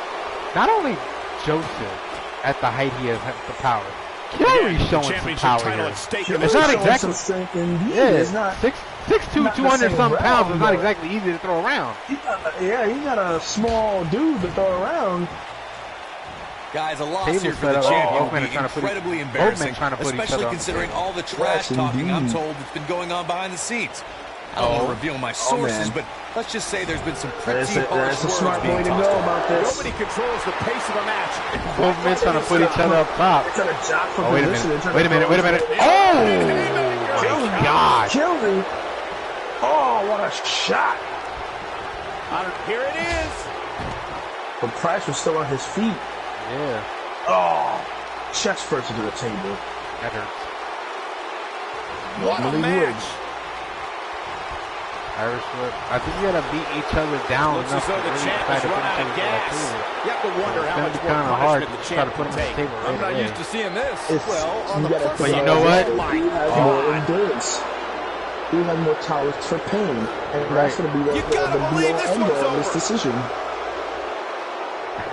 Not only Joseph, at the height he has the power. Killian's showing some power here. It's not exactly. It's not 6'2", 200-some pounds. It's not exactly easy to throw around. Yeah, he's not a small dude to throw around. Guys, a loss Table here for set the up. champion Both men will are be trying to put incredibly both men embarrassing, trying to put each especially other on considering the all the trash Yes, talking I'm indeed. told that's been going on behind the scenes. I don't want to reveal my sources, but let's just say there's been some pretty harsh That's a words smart way being to tossed go around. about this. Nobody controls the pace of a match. Both men trying to put each other up top. They're trying to jock for Oh, wait a position. minute. Wait a minute. Oh, my God. Killed me. Oh, what a shot. Here it is. But Price was still on his feet. Yeah, Oh, chest first into the table. that hurts. What a match. Irish whip. I think you gotta beat each other down Looks enough as though the really champ try has to run put out each of other through gas. the table. You have to wonder It's how gonna much be more kinda hard punishment the to try champ to put can him on the take. table I'm not right used away. to seeing this. It's- Well, on you the gotta plus But you side, know what? He has more endurance. He has more tolerance for pain. And that's going to be the be-all end-all of this decision.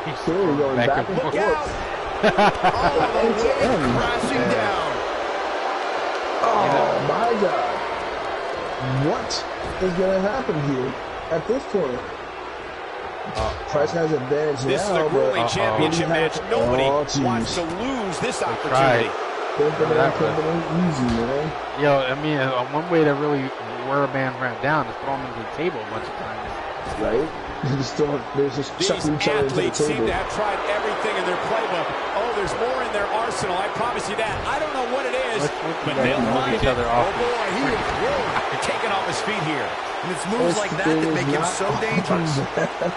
He's Here we go, back and Look forth. out! All the way crashing down. Oh, my God. What is going to happen here at this point? Price has advantage now. This is a grueling championship match. Nobody wants to lose this opportunity. Easy, man. Yo, I mean, one way to really wear a man down is throw him into the table a bunch of times. Right? There's just These athletes seem to have tried everything in their playbook. Oh, there's more in their arsenal. I promise you that. I don't know what it is, but they'll find it. Oh boy, he is really taking off his feet here. And it's moves like that that make him so dangerous.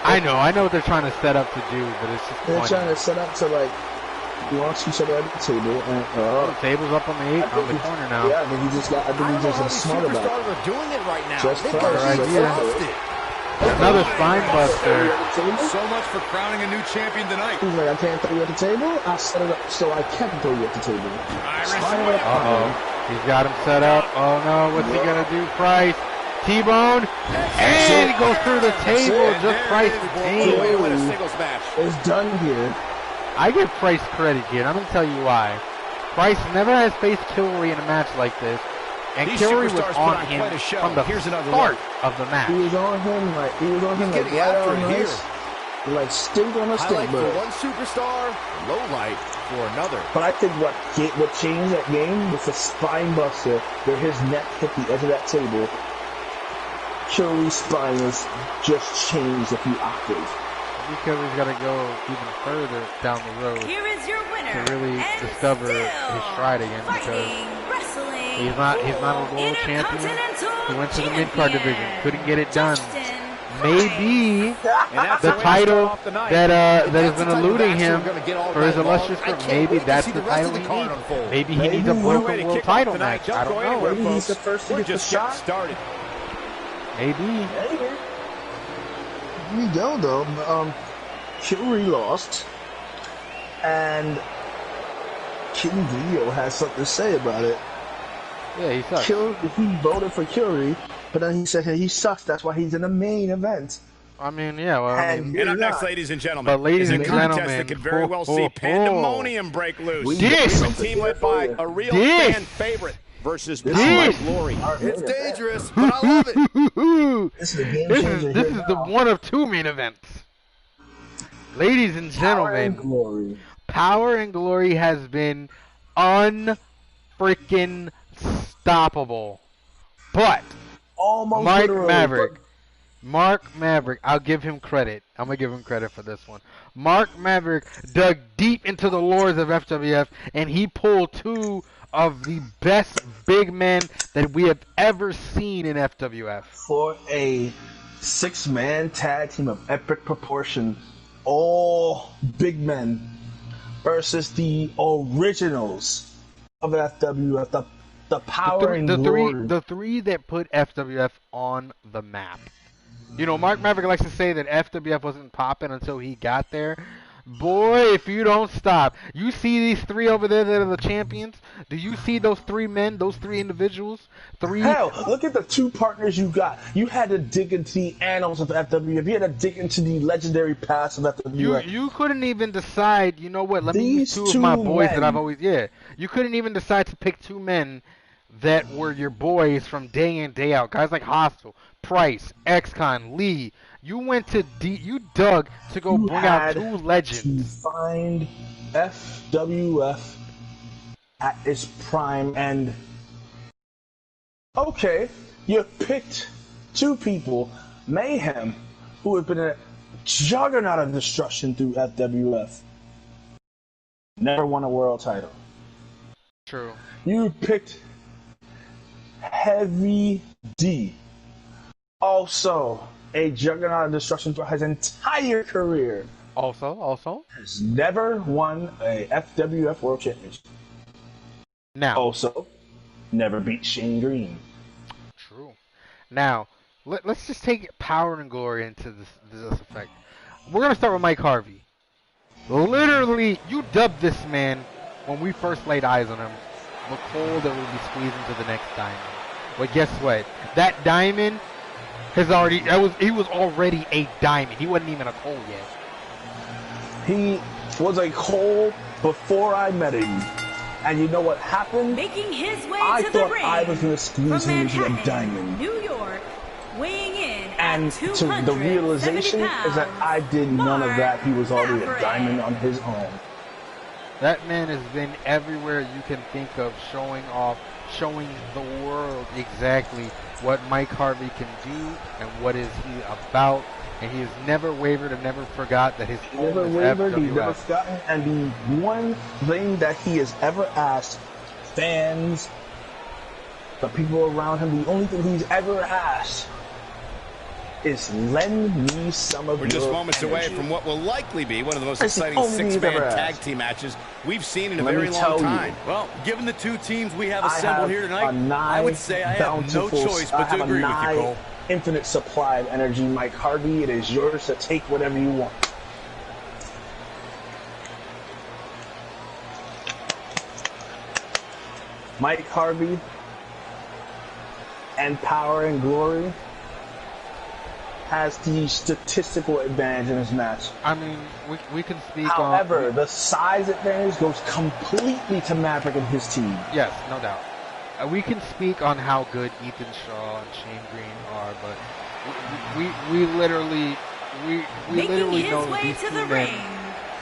I know what they're trying to set up to do, but it's just they're trying to set up to like launch each other at the table. And the table's up on the corner now. Yeah, I think he just got. I think he just is smart about it. Superstars are doing it right now. Just They've got idea. Another spine buster. So much for crowning a new champion tonight. He's like, I can't throw you at the table. I set it up so I can't throw you at the table. He's got him set up. Oh no, what's he gonna do? Price. T-bone. And he goes through the table. Just Price to table. It's done here. I give Price credit here, and I'm gonna tell you why. Price never has faced Kilroy in a match like this. And Kilroy was on him from the start of the match. He was on him like right on nice, like stink on a stink. For one superstar, low light for another. But I think what changed that game was the spine buster where his neck hit the edge of that table. Kilroy's spine was just changed a few octaves. Because he's got to go even further down the road Here is your winner, to really discover his stride again, because he's not a world champion. He went to the mid-card division, couldn't get it done. Maybe the title that has been eluding him for his illustrious career, maybe that's the title he needs. Maybe he needs a world title match. I don't know. Maybe he's the first to get the shot. Maybe. Here we go, though. Kilroy lost, and King Dio has something to say about it. Yeah, he sucks. He voted for Kilroy, but then he said he sucks. That's why he's in the main event. I mean, yeah, well, and up next, ladies and gentlemen, but ladies and gentlemen, that could very well see pandemonium break loose. This team led by a real fan favorite versus Fwf Glory. It's dangerous, but I love it. This is the game changer. This is the one of two main events. Ladies and gentlemen, Power and Glory has been unfreaking stoppable. But almost Mark Maverick, I'll give him credit. I'm going to give him credit for this one. Mark Maverick dug deep into the lores of FWF, and he pulled two of the best big men that we have ever seen in FWF. For a 6-man tag team of epic proportion, all big men versus the originals of FWF, the Power and Glory. The three that put FWF on the map. You know, Mark Maverick likes to say that FWF wasn't popping until he got there. Boy, if you don't stop. You see these three over there that are the champions? Do you see those three men, those three individuals? Hell, look at the two partners you got. You had to dig into the annals of FWF. You had to dig into the legendary past of FWF. You couldn't even decide, you know what, let me use two of my boys that I've always, You couldn't even decide to pick two men that were your boys from day in, day out. Guys like Hostile, Price, X-Con, Lee. You went to you dug to go bring out two legends. To find FWF at its prime, and okay, you picked two people, Mayhem, who have been a juggernaut of destruction through FWF. Never won a world title. True. You picked Heavy D, also a juggernaut of destruction throughout his entire career. Also has never won a FWF World Championship. Now, also never beat Shane Green. True. Now, let's just take Power and Glory into this effect. We're gonna start with Mike Harvey. Literally, you dubbed this man when we first laid eyes on him, the coal that would be squeezed into the next diamond. But guess what? That diamond has already, he was already a diamond. He wasn't even a coal yet. He was a coal before I met him. And you know what happened? Making his way I to the thought ring I was going to squeeze him into a diamond. New York, weighing in and And to the realization is that I did none of that. He was already a diamond on his own. That man has been everywhere you can think of, showing off, showing the world exactly what Mike Harvey can do and what is he about. And he has never wavered and never forgot that his home is FWF. He's never forgotten. And the one thing that he has ever asked fans, the people around him, the only thing he's ever asked is lend me some of your energy. We're just moments away from what will likely be one of the most exciting six-man tag team matches we've seen in a very long time. Well, given the two teams we have assembled here tonight, I would say I have no choice but to agree with you, Cole. Infinite supply of energy, Mike Harvey. It is yours to take whatever you want. Mike Harvey and Power and Glory has the statistical advantage in this match. I mean, we can speak However, the size advantage goes completely to Maverick and his team. Yes, no doubt. We can speak on how good Ethan Shaw and Shane Green are, but we literally know that these two men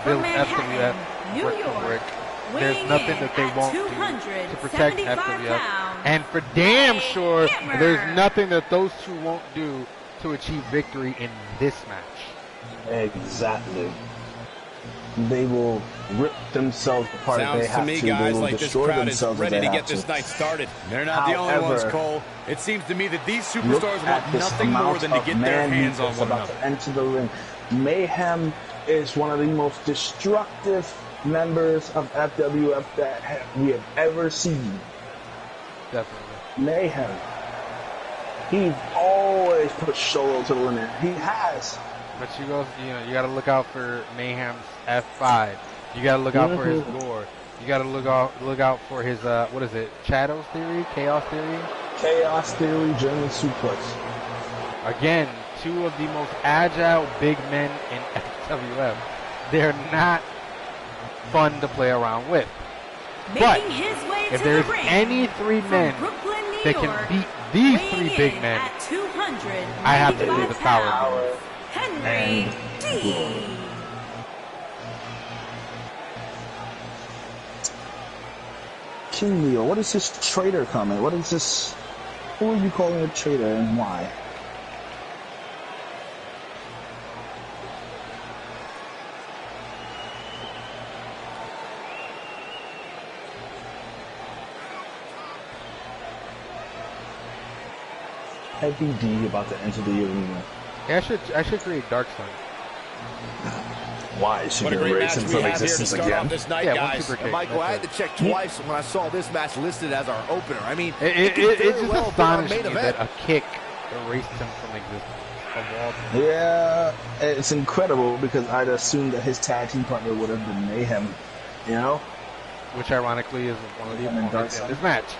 build FWF brick to brick. There's nothing that they won't do to protect FWF, and for damn sure, there's nothing that those two won't do to achieve victory in this match. Exactly. They will rip themselves apart if they have to. They will destroy themselves if they have to. Sounds to me, guys, like this crowd is ready to get this night started. They're not the only ones, Cole. It seems to me that these superstars want nothing more than to get their hands on one another. About to enter the ring. Mayhem is one of the most destructive members of FWF that we have ever seen. Definitely. Mayhem. He's always put Solo to the limit. He has. But you gotta look out for Mayhem's F5. You gotta look out for his gore. You gotta look out for his what is it? Shadows theory? Chaos theory? Chaos theory, German suplex. Again, two of the most agile big men in FWF. They're not fun to play around with. But if there's any three men that can beat these three big men, I have to believe it's Power. Henry D. King Leo, what is this traitor comment? What is this? Who are you calling a traitor and why? Heavy D about to enter the arena. Yeah, I should create Dark Sun. Why? Should we erase him from existence again? This night, guys. Michael, I had to check twice when I saw this match listed as our opener. I mean, it's just astonishing that a kick erased him from existence. Yeah, it's incredible because I'd assumed that his tag team partner would have been Mayhem, you know? Which ironically is one of the opponents in this match.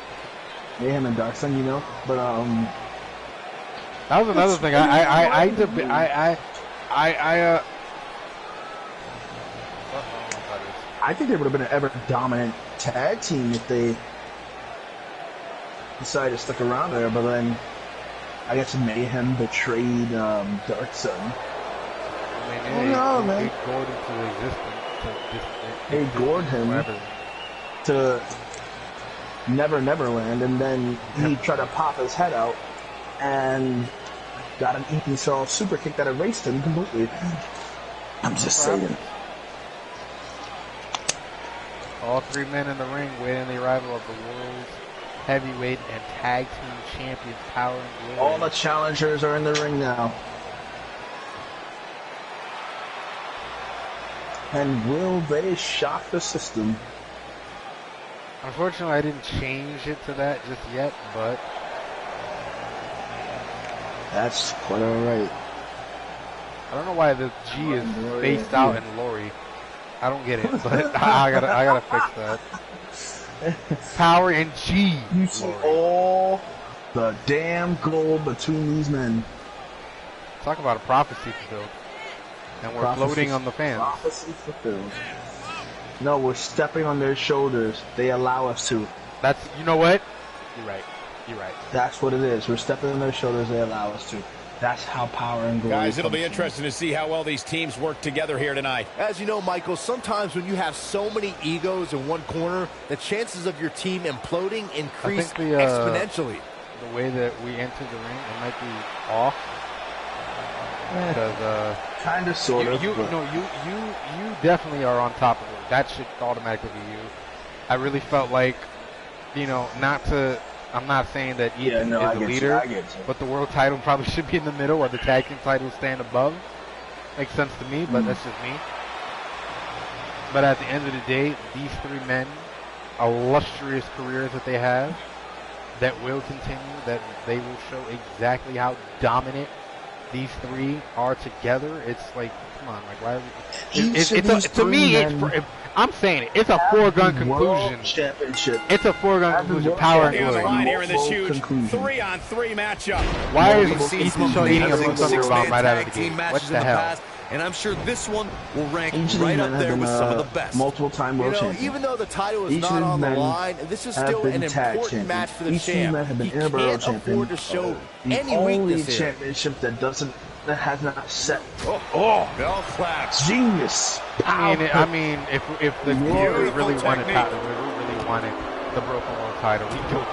Mayhem and Dark Sun, you know? But, that was another thing. I think they would have been an ever dominant tag team if they decided to stick around there, but then I guess Mayhem betrayed Dark Sun. Man. They gored him to Never Neverland, and then he tried to pop his head out and got an Ethan Shaw super kick that erased him completely. I'm just saying. All three men in the ring waiting the arrival of the world's heavyweight and tag team champions, Power and Glory. All the challengers are in the ring now. And will they shock the system? Unfortunately, I didn't change it to that just yet, but that's quite alright. I don't know why the G is spaced out in Lori. I don't get it, but I gotta fix that. Power and G. You see all the damn gold between these men. Talk about a prophecy fulfilled. And we're floating on the fans. Prophecy fulfilled. No, we're stepping on their shoulders. They allow us to. You know what? You're right. That's what it is. We're stepping on their shoulders. They allow us to. That's how power and glory. Guys, it'll be interesting to see how well these teams work together here tonight. As you know, Michael, sometimes when you have so many egos in one corner, the chances of your team imploding increase exponentially. The way that we entered the ring, it might be off. Because kind of, sort of. You definitely are on top of it. That should automatically be you. I really felt like, you know, I'm not saying that Ethan is the leader, but the world title probably should be in the middle, or the tag team title stand above. Makes sense to me, but that's just me. But at the end of the day, these three men, illustrious careers that they have, that will continue, that they will show exactly how dominant these three are together. It's like, come on, like, why? To me, I'm saying it. It's a foregone conclusion. It's a foregone conclusion. Power and glory. Here in this huge 3-on-3 matchup. Why is Ethan Shaw eating a Thunder Bomb right out of the game? What the hell? And I'm sure this one will rank right up there with some of the best. Multiple-time world champions. Even though the title is not on the line, this is still an important match for the champ. He can't afford to show any weakness here. Championship that has not set. Bell claps. Genius. I mean, if the viewers really wanted the broken world title, we do it.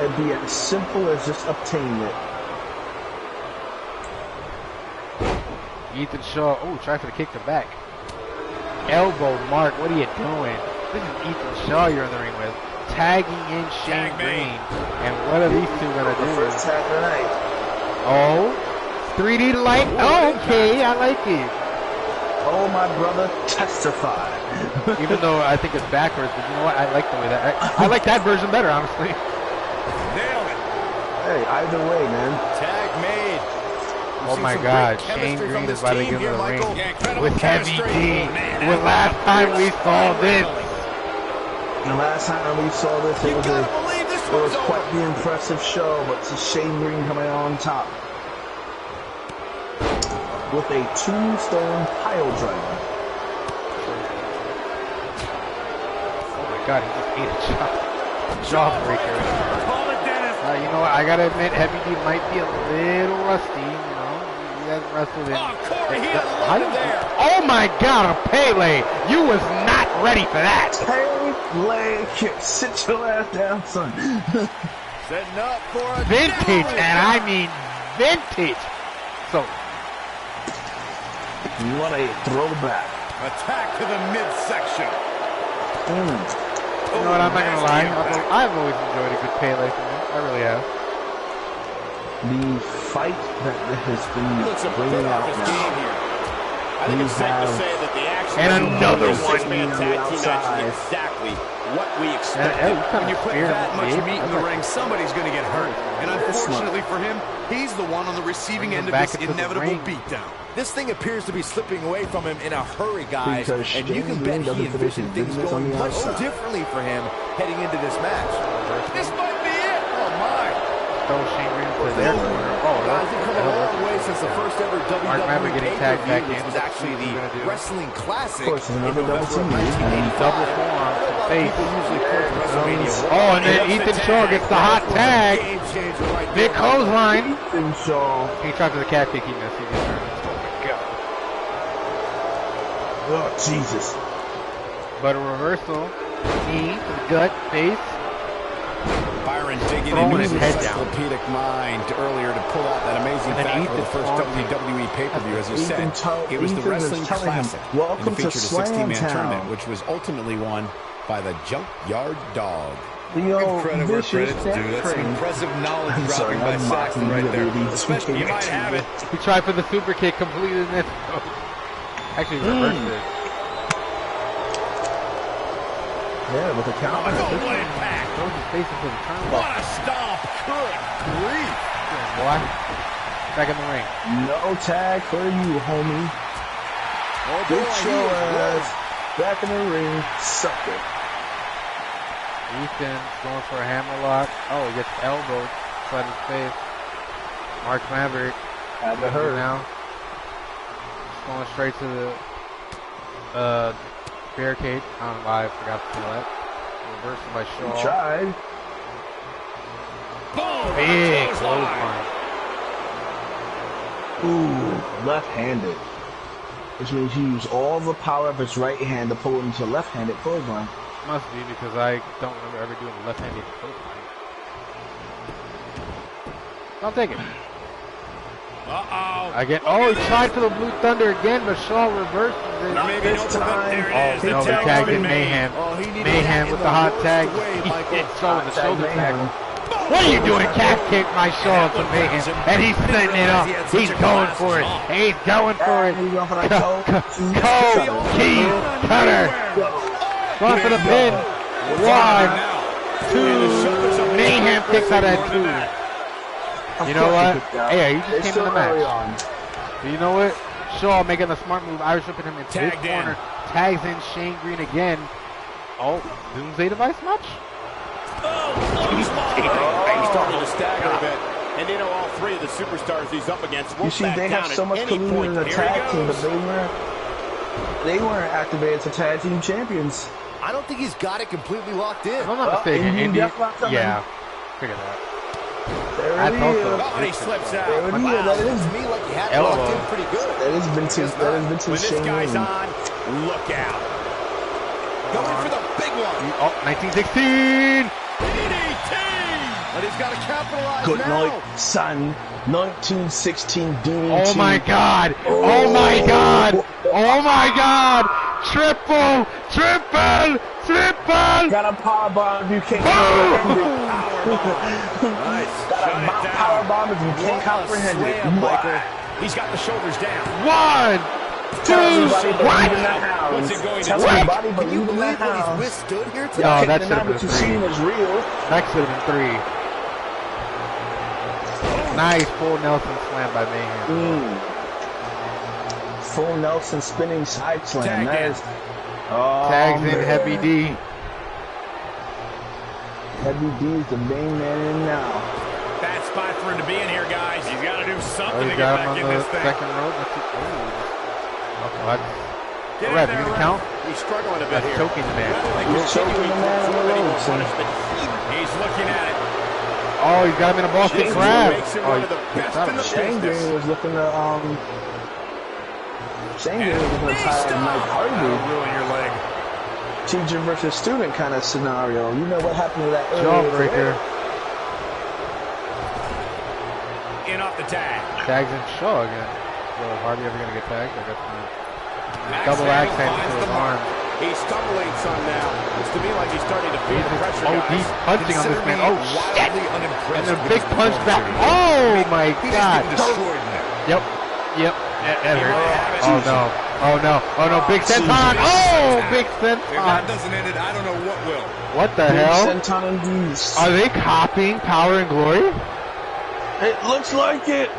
It'd be as simple as just obtaining it. Ethan Shaw, try for the kick to back. Elbow Mark, what are you doing? This is Ethan Shaw you're in the ring with. Tagging in Shane Green. And what are these two going to do? First tag of the night. Oh, 3D light. Okay, I like it. Oh, my brother, testify. Even though I think it's backwards, but you know what? I like the way that. I like that version better, honestly. Nailed it. Hey, either way, man. Tag made. Oh my God, Shane Green is about to get in the ring with Heavy D. When last time we saw this. The last time we saw this, it was quite the impressive show, but it's Shane Green coming out on top with a tombstone pile driver. Oh my God, he just ate a jawbreaker. You know what? I gotta admit, Heavy D might be a little rusty. Wrestled in. Oh my God, a Pele! You was not ready for that. Pele kick, sit your ass down, son. Setting up for a vintage, and I mean vintage. So, what a throwback! Attack to the midsection. You know what? I'm not gonna lie. I've always enjoyed a good Pele from him. I really have. The fight that has been bringing out now. I think it's safe to say that the action and another one man tag team match is exactly what we expect. When you put that much meat in the ring, somebody's going to get hurt. And unfortunately for him, he's the one on the receiving end of this inevitable beatdown. This thing appears to be slipping away from him in a hurry, guys. And you can bet he envisioned things going much differently for him heading into this match. This might be it. Oh, my. Shane Green to their corner. Guys, they've come a long way since the first ever WWE getting tagged back in. was actually the Wrestling Classic. Of course, another double team. Double forearm to face. And then Ethan Shaw gets the hot tag. Big clothesline. Ethan Shaw. He tried for the cat kick. He missed. He didn't turn. Oh my God. Oh Jesus. But a reversal. Knee to the gut, face. Byron digging into his encyclopedic mind earlier to pull out that amazing fact for the first WWE pay-per-view. As you said, it was the Wrestling Classic. And it featured a 16-man tournament, which was ultimately won by the Junkyard Dog. Incredible credits, dude. That's some impressive knowledge dropping by Saxton right there. Especially, you might have it. He tried for the super kick, completed it. Actually, reversed it. Yeah, with a count. Throws his face into the turnbuckle. What a stomp! Good grief! Boy, back in the ring. No tag for you, homie. Oh, good show ass. Back in the ring, sucker. Ethan going for a hammerlock. Oh, he gets elbowed inside his face. Mark Maverick had to hurt now. Just going straight to the barricade. I don't know why I forgot to do that. Reversal by Shaw. He tried. Big clothesline. Ooh, left-handed. Which means he used all the power of his right hand to pull it into a left-handed clothesline. Must be because I don't remember ever doing a left-handed clothesline. I'll take it. Uh-oh. Again. Oh, he tried for the Blue Thunder again, but Shaw reverses it. This time. Oh, no, he tagged in Mayhem. Mayhem with the hot tag. He hit Shaw with the shoulder tag. What are you doing? Calf kick my Shaw to Mayhem. And he's setting it up. He's going for it. He's going for it. Cole, key, cutter. Going for the pin. 1, 2. Mayhem kicks out at 2. You know what? Hey, you just came in the match. You know what? Shaw making a smart move, Irish whipping him into his corner. Tags in Shane Green again. Oh, Doomsday Device match? He's starting to stagger a bit. And you know all three of the superstars he's up against won't You see, back they down have so at much any collusion point. in the Here tag he team, goes. but they weren't activated as tag team champions. I don't think he's got it completely locked in. If I'm not mistaken, Indy Indy. Deathlock coming. Yeah, figure that. There I it thought is. so. Oh, and he slips out. There it is. Wow, That is. looks to me like he had it Elbow. locked in pretty good. That has been too. That has been too When this Shane guy's Green. on, look out. Going for the big one. Oh, 1916! DDT! But he's got to capitalize Good now. night, son. 1916 DDT. Oh my god! Oh my god! Oh my god! Triple! Triple! Triple! Got a power bomb if you can't comprehend it. Got a power bomb if you can't comprehend it. Michael. He's got the shoulders down. 1, 2, what? What's it going to Tell take? everybody but Can you leave in believe that what he's house. withstood here No, today? that should have been what a you've seen 3. is real. That should have been 3. Nice full Nelson slam by Mayhem. Full Nelson spinning side slam. Tag That in. is. Oh, Tags in man. Heavy D. Heavy D is the main man in now. Bad spot for him to be in here, guys. He's got to do Oh, something he to get got back him in on the this thing. second rope. Let's see. Oh. Okay, what? Get in Ref, there, you Ref. can count? He's struggling a bit That's here. choking the man. He's choking the man on the ropes. He's looking at it. Oh, he's got him in a Boston This Crab. makes him Oh, one of the best in the Shane business. Green was looking to Shane Green was looking to tie Mike Hardy. Ruin your leg. Teacher versus student kind of scenario. You know what happened to that earlier Jawbreaker. In off the tag. Tags in Shaw again. So Hardy ever gonna get tagged? I guess not. Double Axe axe handle handle finds to his the mark. arm. He's stumbling some now. Looks to me like he's starting to feel the pressure, Oh, guys. he's punching on this man. Oh, shit! Wildly unimpressed And then with big his punch back. performance. Oh, my He's God. getting destroyed now. Yep. Yep. That hurt. Oh, no. Oh, no. Oh, no. Big Jesus. senton. Oh, big If that senton. doesn't end it, I don't know what will. What the Big hell? senton and D's. Are they copying Power and Glory? It looks like it.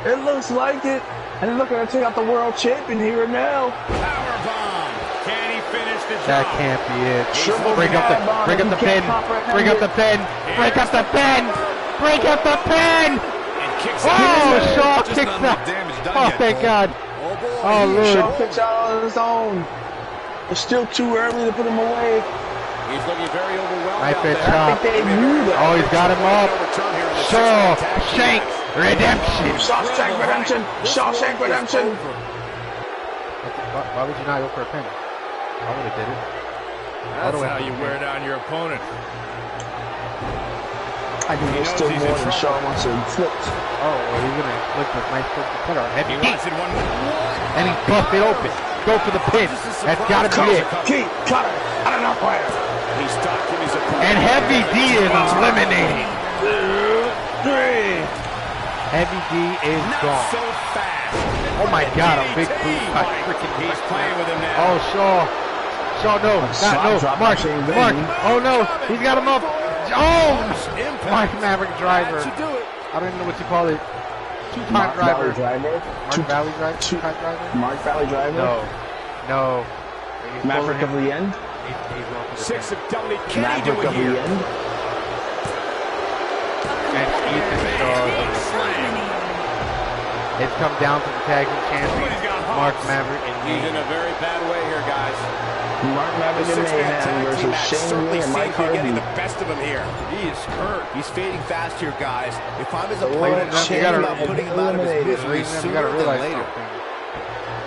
It looks like it. And they're looking to take out the world champion here and now. Power bomb. Can he finish the job? That can't be it. Triple Break up power bomb. the You pin. can't comprehend Break up it. the pin. Break up the pin. Break up the pin. And kicks Oh, out. Shaw Just kicks not out. enough damage done Oh, yet, thank Cole. God. Oh, boy. Oh, Shaw Lord. kicks out on his own. It's still too early to put him away. He's looking very overwhelmed Knife out edge there. chop. They knew that. Oh, he's got him up. Overturn here in the Shaw, six-man tag team Shank, match. redemption. Shawshank Redemption. Shawshank Redemption. Why would you not go for a pin? I would have did it. That's how you wear down your opponent. I think there's still knows he's more in than trouble. Shaw wants to inflict. Oh, well, he's going to flick this nice purple cutter. Heavy He D. wants it one more. And he busts it open. Go for the pin. That's got to be it. Keep cutter. I don't know where. He's stopped him. He's a And Heavy D is eliminated. 2, 3. Heavy D is not gone. so fast. Oh my God, a big DDT, boot by Mike. freaking He's playing with him now. Oh, Shaw. Shaw, no. slap Not, no. drop Mark. by Shane Green. Mark. Oh, no. He's got him up. Oh! Impact. Mark Maverick driver. That should do it. I don't even know what you call it. Two-time Mark driver. Valley Driver. Mark Valley driver? Two-time driver? Mark Valley Driver. No. No. He's Maverick of pulling him. the End. He's going for the Six pin. of Dominic. Can he do Maverick it of the here? End. And Ethan Shaw. Slam. It's come down to the tag team champion, He's got Mark hops. Maverick, and He's in me. a very bad way here, guys. Mark Maverick and Mayhem versus Shane Lee and Mike Harvey. Getting the best of him here. He is hurt. He's fading fast here, guys. If I'm his opponent, I'm about putting him out of his misery sooner than later.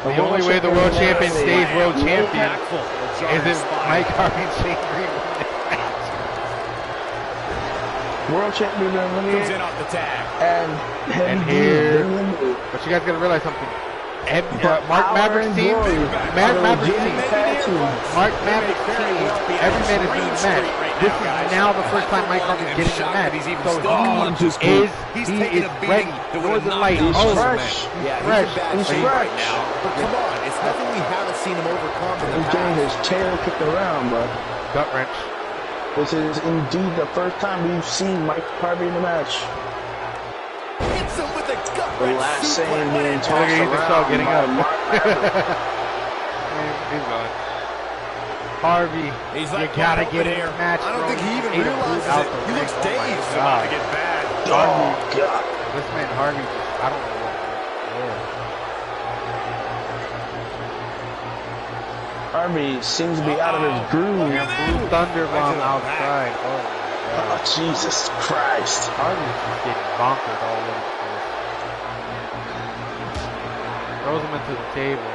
The only way the world champion stays world champion is if Mike Harvey and Shane Lee win this match. World champion comes in off the tag. And here, but you guys gotta realize something. Mark Maverick's team, Mark Maverick's team, every man is in the match. This is now the first time Mike Harvey's getting the match. So he is ready. Northern Light. He's fresh. He's fresh right now. But come on, it's nothing we haven't seen him overcome in the past. He's getting his tail kicked around, but gut wrench. This is indeed the first time we've seen Mike Harvey in the match. Hits him with a gut the wrench. last saying being tossed around getting by up. Mark Maverick. He's gone. Harvey, you gotta get in the match. I don't think he even realizes it. He looks dazed. About to get bad. Oh, God. This man Harvey just, I don't know what. Harvey seems to be out of his groove. Blue Thunder Bomb outside. Oh, my God. Jesus Christ. Harvey's just getting bonkered all over the place. Throws him into the table.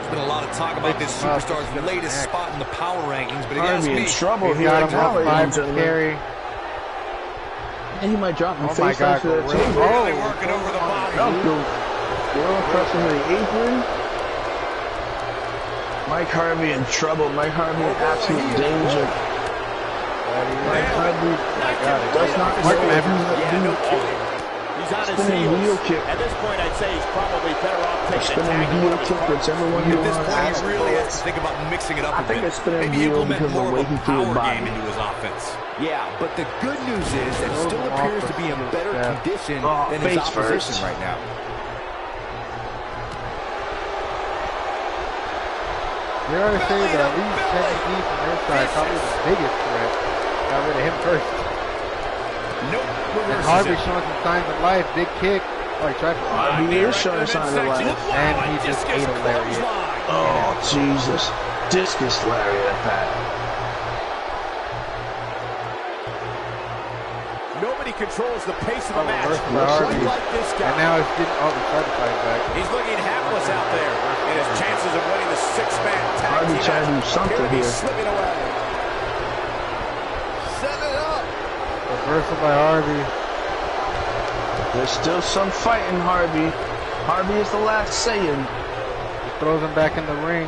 There's been a lot of talk about this superstar's latest spot in the power rankings, but Harvey in trouble here. Got him up 5 carry. And he might drop him face God, to the table. Really working over the body. Gorilla crushing to the apron. Mike Harvey in trouble. Mike Harvey in absolute danger. Mike Harvey does not Mark know Maverick. He's on his spinning heel heels. kick. At this point, I'd say he's probably better off taking a spinning heel kick, whichever one you At this want. point, he really has to think about mixing it up a bit. I think it's spinning Maybe heel implement because of more the way of he a threw his power body. game into his offense. Yeah, but the good news is that he still appears to be in better condition than his opposition right now. You already say that at least 17 from their side, probably the biggest threat. Got rid of him first. Nope. And Harvey showing some signs of life. Big kick. Oh, he tried to Harvey is showing signs of life. And he just ate a lariat. Oh, Jesus. Discus lariat attack. Nobody controls the pace of the match. Like this guy. And now it's getting, he tried to fight back. He's looking hapless out there. And his chances of winning the six-man tag Harvey trying to do something here. Slipping away. Set it up. Reversal by Harvey. There's still some fighting, Harvey. Harvey is the last saying. He throws him back in the ring.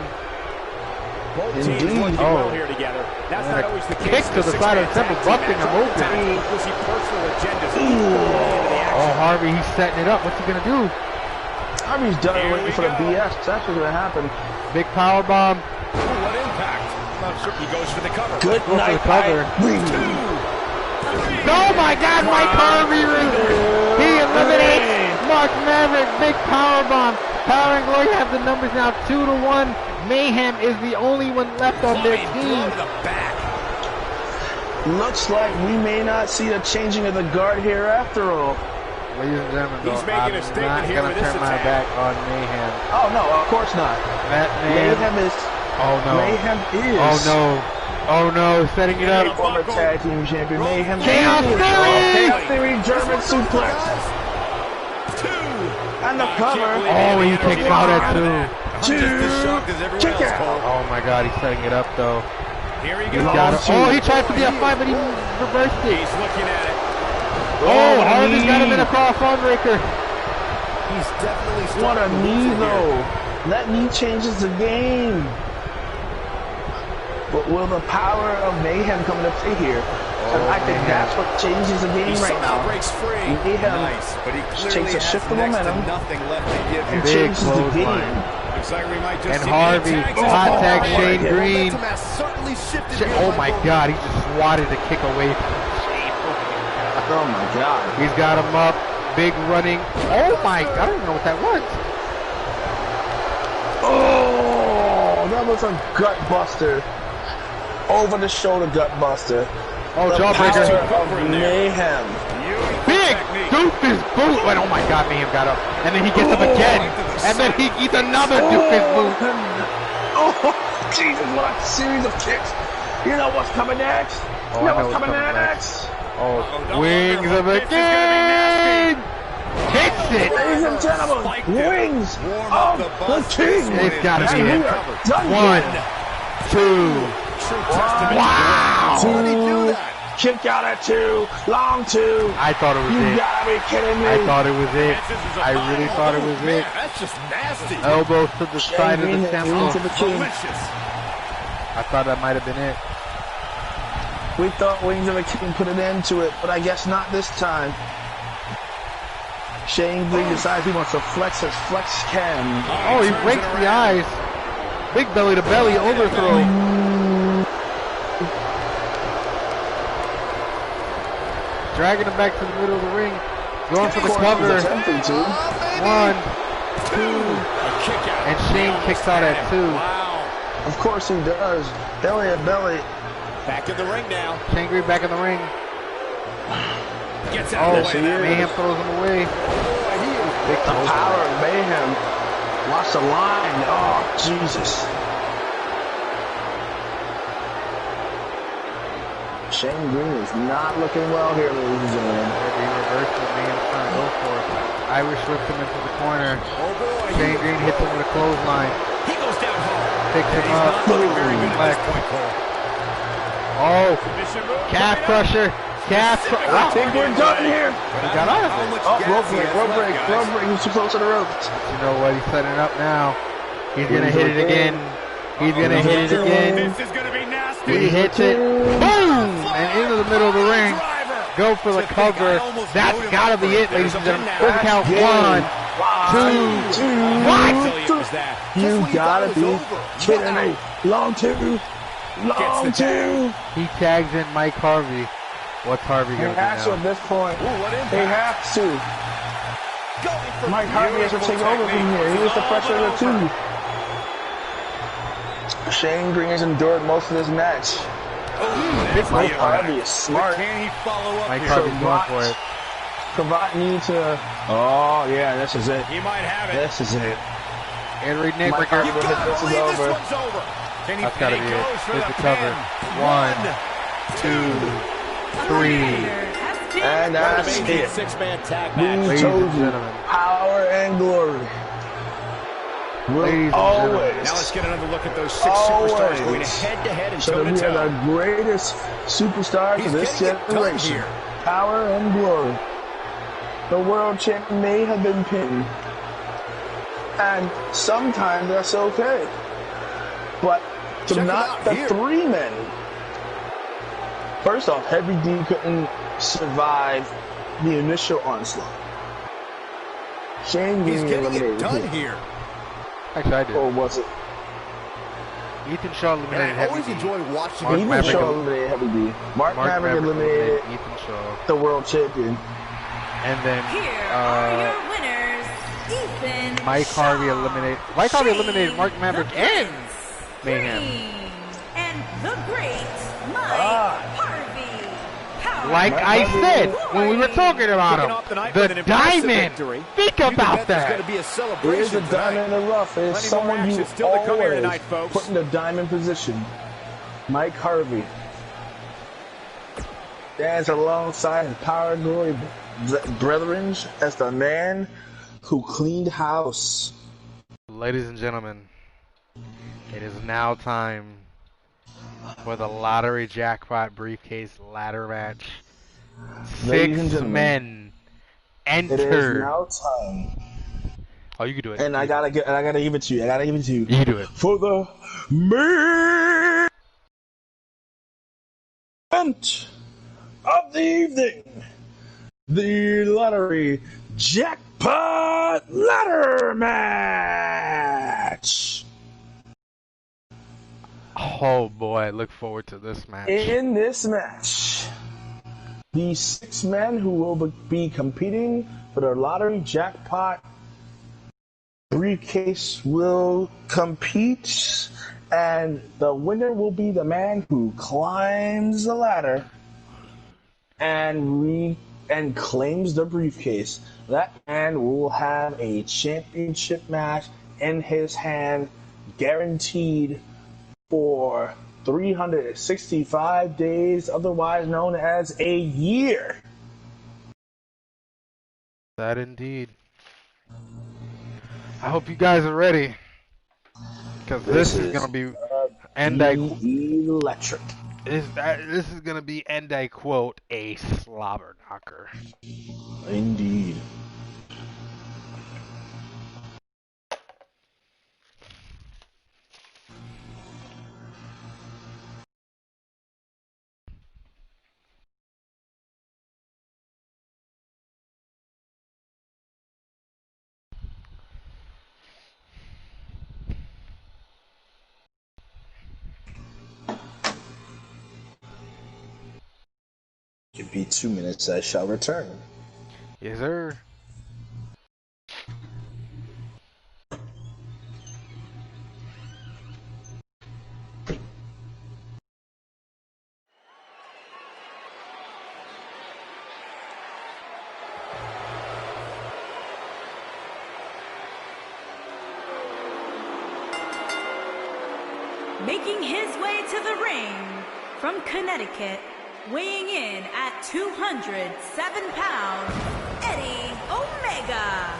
Both teams working well here together. That's not always the case. Kick to the side of the temple, busting him open. Oh, Harvey, he's setting it up. What's he gonna do? Harvey's done waiting for the BS. That's what's gonna happen. Big power bomb. What impact? Not sure. He goes for the cover. Good night, cover. Oh my God, Mike Harvey! He eliminates Mark Maverick. Big power bomb. Power and Glory have the numbers now 2-1. Mayhem is the only one left on their team. Looks like we may not see the changing of the guard here after all. Ladies and gentlemen, though, He's making a statement here with this I'm not going to turn my back on Mayhem. Oh no, of course not. Mayhem is. Oh no. Mayhem is. Oh no. Oh no, setting it up. Former tag team champion Mayhem. Chaos Theory! Chaos Theory German suplex. And the cover. Oh, he kicks out at 2. Kick out. Oh my God, he's setting it up though. Here he goes. Oh, he tried for the F5, but he reversed it. He's looking at it. Oh, Harvey's got him in a cross arm breaker. He's definitely what a knee though. That knee changes the game. But will the power of Mayhem come into play here? I think that's what changes the game right now. Breaks free. Mayhem but he takes a shift of momentum nothing left to give and changes the game. And Harvey, hot tag Shane Green. Oh my God, he just swatted the kick away from Shane. Oh my God. He's got him up, big running. Oh my God, I don't even know what that was. Oh, that was a gut buster. Over the shoulder gut buster. Oh, jawbreaker. Mayhem. Big doofus boot. Oh my God, Mayhem got up. And then he gets up again. And then he eats another doofus boot. Jesus, what a series of kicks. You know what's coming next? Oh, You know I know what's coming next? Oh, wings of a king! Hits it! Ladies and gentlemen, wings of the king! It's gotta be And it. we are done One, here. two, wow! How did he do that? Kick out at 2, long 2. I thought it was You it. gotta be kidding me. I thought it was it. I really thought it was it. That's just nasty. Elbows to the side of the Wings temple. of the king. Delicious. I thought that might have been it. We thought Wings of the King put an end to it, but I guess not this time. Shane Green decides he wants to flex his flex cam. Oh, he rakes the eyes. Big belly to belly overthrow. Dragging him back to the middle of the ring. Going for the cover. 1, 2. And Shane kicks out at 2. Wow. Of course he does. Belly to belly. Back in the ring now. Shane Green back in the ring. Gets out of the way. Mayhem throws him away. The power of Mayhem. Watch the line. Oh, Jesus. Shane Green is not looking well here, ladies and gentlemen. He reversed what Mayhem's trying to go for. Irish whipped him into the corner. Oh boy. Shane Green hits him with a clothesline. He goes down hard. Picks him He's up. not looking very good at this Flex. point, Cole. Oh, Submission move. calf crusher. Calf crusher. I think we're done here. He got out of it. Oh, rope break, rope break, rope break. He's too close to the ropes. You know what? He's setting it up now. He's going to hit it again. He's going to hit it again. This is going to be nasty. He hits it. Boom! And into the middle of the ring. Go for the cover. That's got to be it, ladies and gentlemen. Quick count. 1, 2. What? You gotta be kidding me. Long 2. Long 2. He tags in Mike Harvey. What's Harvey He going to has to do at now? this point. He has to. Mike Harvey has to take over from here. He is the pressure of the 2. Shane Green has endured most of this match. Mike Harvey is smart. Can he follow up Mike here? Harvey's going for it. Cravat needs to. Oh, yeah, this is it. He might have it. This is it. Henry Nick Mike Ricker. Harvey will hit this is This over. one's over. Can he, That's got to be and he it. goes for Here's the the cover. pin. 1, 2, 3. And that's Amazing it. six-man tag We match. Ladies told and you, gentlemen. power and glory will Ladies and always, Now let's get another look at those 6 superstars going head-to-head and so that we are toe-to-toe. the greatest superstars of this getting it done generation. here. Power and glory. The world champion may have been pinned, and sometimes that's okay. But to Check it knock out the here. 3 men. First off, Heavy D couldn't survive the initial onslaught. Shane He's Green getting it eliminated done him. here. Actually, I did. Or was it? Ethan Shaw And eliminated I always Heavy D. enjoy watching Mark Even Maverick Shaw eliminated Heavy D. Mark Maverick eliminated Ethan Shaw. the world champion. And then Here are your winners, Ethan Mike Harvey Shaw, eliminated. Mike Harvey eliminated Mark Maverick the and Prince Mayhem. Green, and the great Mike Harvey. Power Like I said when we were talking about Kicking off the him, night with the an impressive diamond. victory. Think You can about bet there's going that. to be a There is celebration a diamond in tonight. the rough. It's Plenty more someone you action still to come here always tonight, folks. put in the diamond position. Mike Harvey stands alongside his power and glory brethren as the man who cleaned house. Ladies and gentlemen, it is now time for the lottery jackpot briefcase ladder match. Ladies and 6 gentlemen, men It is enter. now time. Oh, you can do it. And I gotta give it to you. You can do it. For the main event of the evening, the lottery jackpot ladder match. Oh boy, I look forward to this match. In this match, the 6 men who will be competing for the lottery jackpot briefcase will compete, and the winner will be the man who climbs the ladder and claims the briefcase. That man will have a championship match in his hand, guaranteed for 365 days, otherwise known as a year. That indeed. I hope you guys are ready, because this is gonna be, and electric. This is gonna be, and I quote, a slobber knocker. Indeed. It be 2 minutes, I shall return. Yes, sir. Making his way to the ring from Connecticut, weighing in at 207 pounds, Eddie Omega.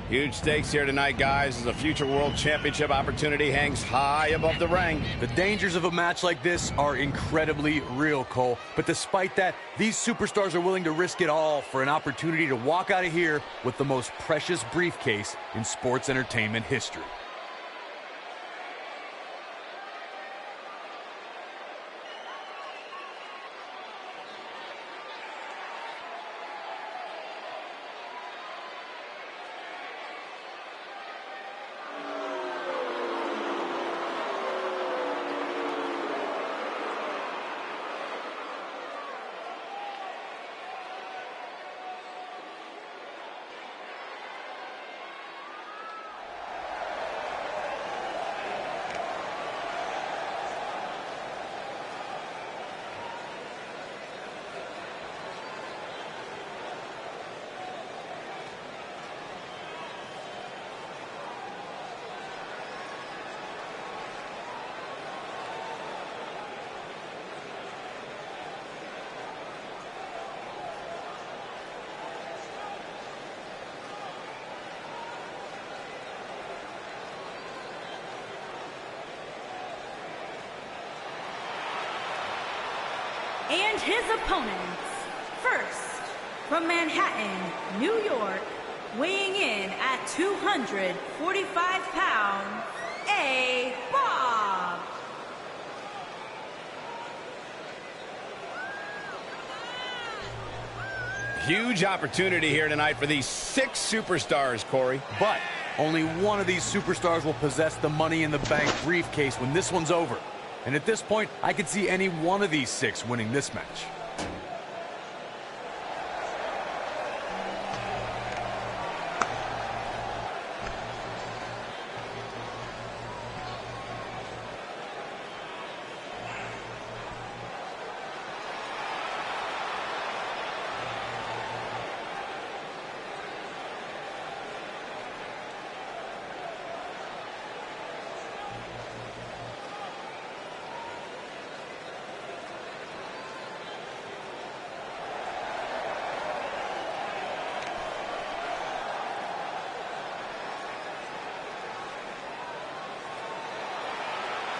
Huge stakes here tonight, guys, as a future world championship opportunity hangs high above the ring. The dangers of a match like this are incredibly real, Cole. But despite that, these superstars are willing to risk it all for an opportunity to walk out of here with the most precious briefcase in sports entertainment history. And his opponents, first, from Manhattan, New York, weighing in at 245 pounds, A. Bob. Huge opportunity here tonight for these 6 superstars, Corey. But only one of these superstars will possess the Money in the Bank briefcase when this one's over. And at this point, I could see any one of these 6 winning this match.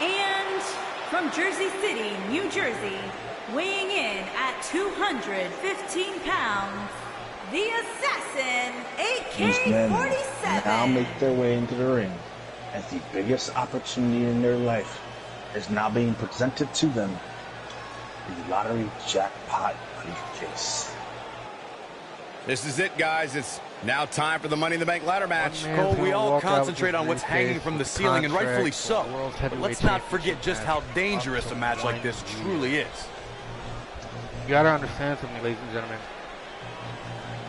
And from Jersey City, New Jersey, weighing in at 215 pounds, the Assassin, These men AK-47. now make their way into the ring as the biggest opportunity in their life is now being presented to them. The Lottery Jackpot briefcase. This is it, guys. It's now time for the Money in the Bank ladder match. Cole, we all concentrate on what's hanging from the ceiling, and rightfully so. But let's not forget just how dangerous a match like this truly is. You gotta understand something, ladies and gentlemen.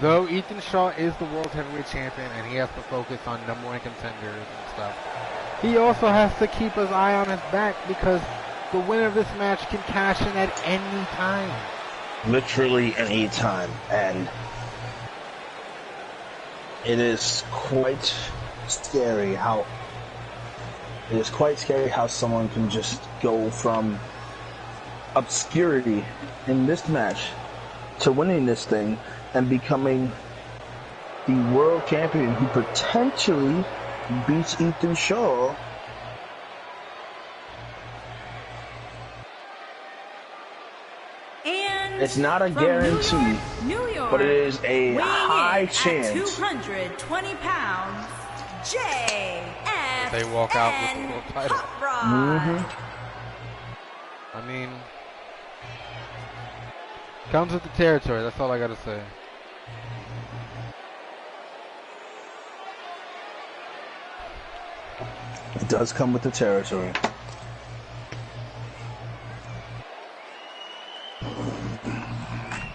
Though Ethan Shaw is the World Heavyweight Champion and he has to focus on #1 contenders and stuff, he also has to keep his eye on his back because the winner of this match can cash in at any time. Literally any time. And it is quite scary how someone can just go from obscurity in this match to winning this thing and becoming the world champion who potentially beats Ethan Shaw. And it's not a guarantee, New York, but it is a high chance. At 220 pounds, Fwf They walk out with the world title. I mean, comes with the territory. That's all I gotta say. It does come with the territory.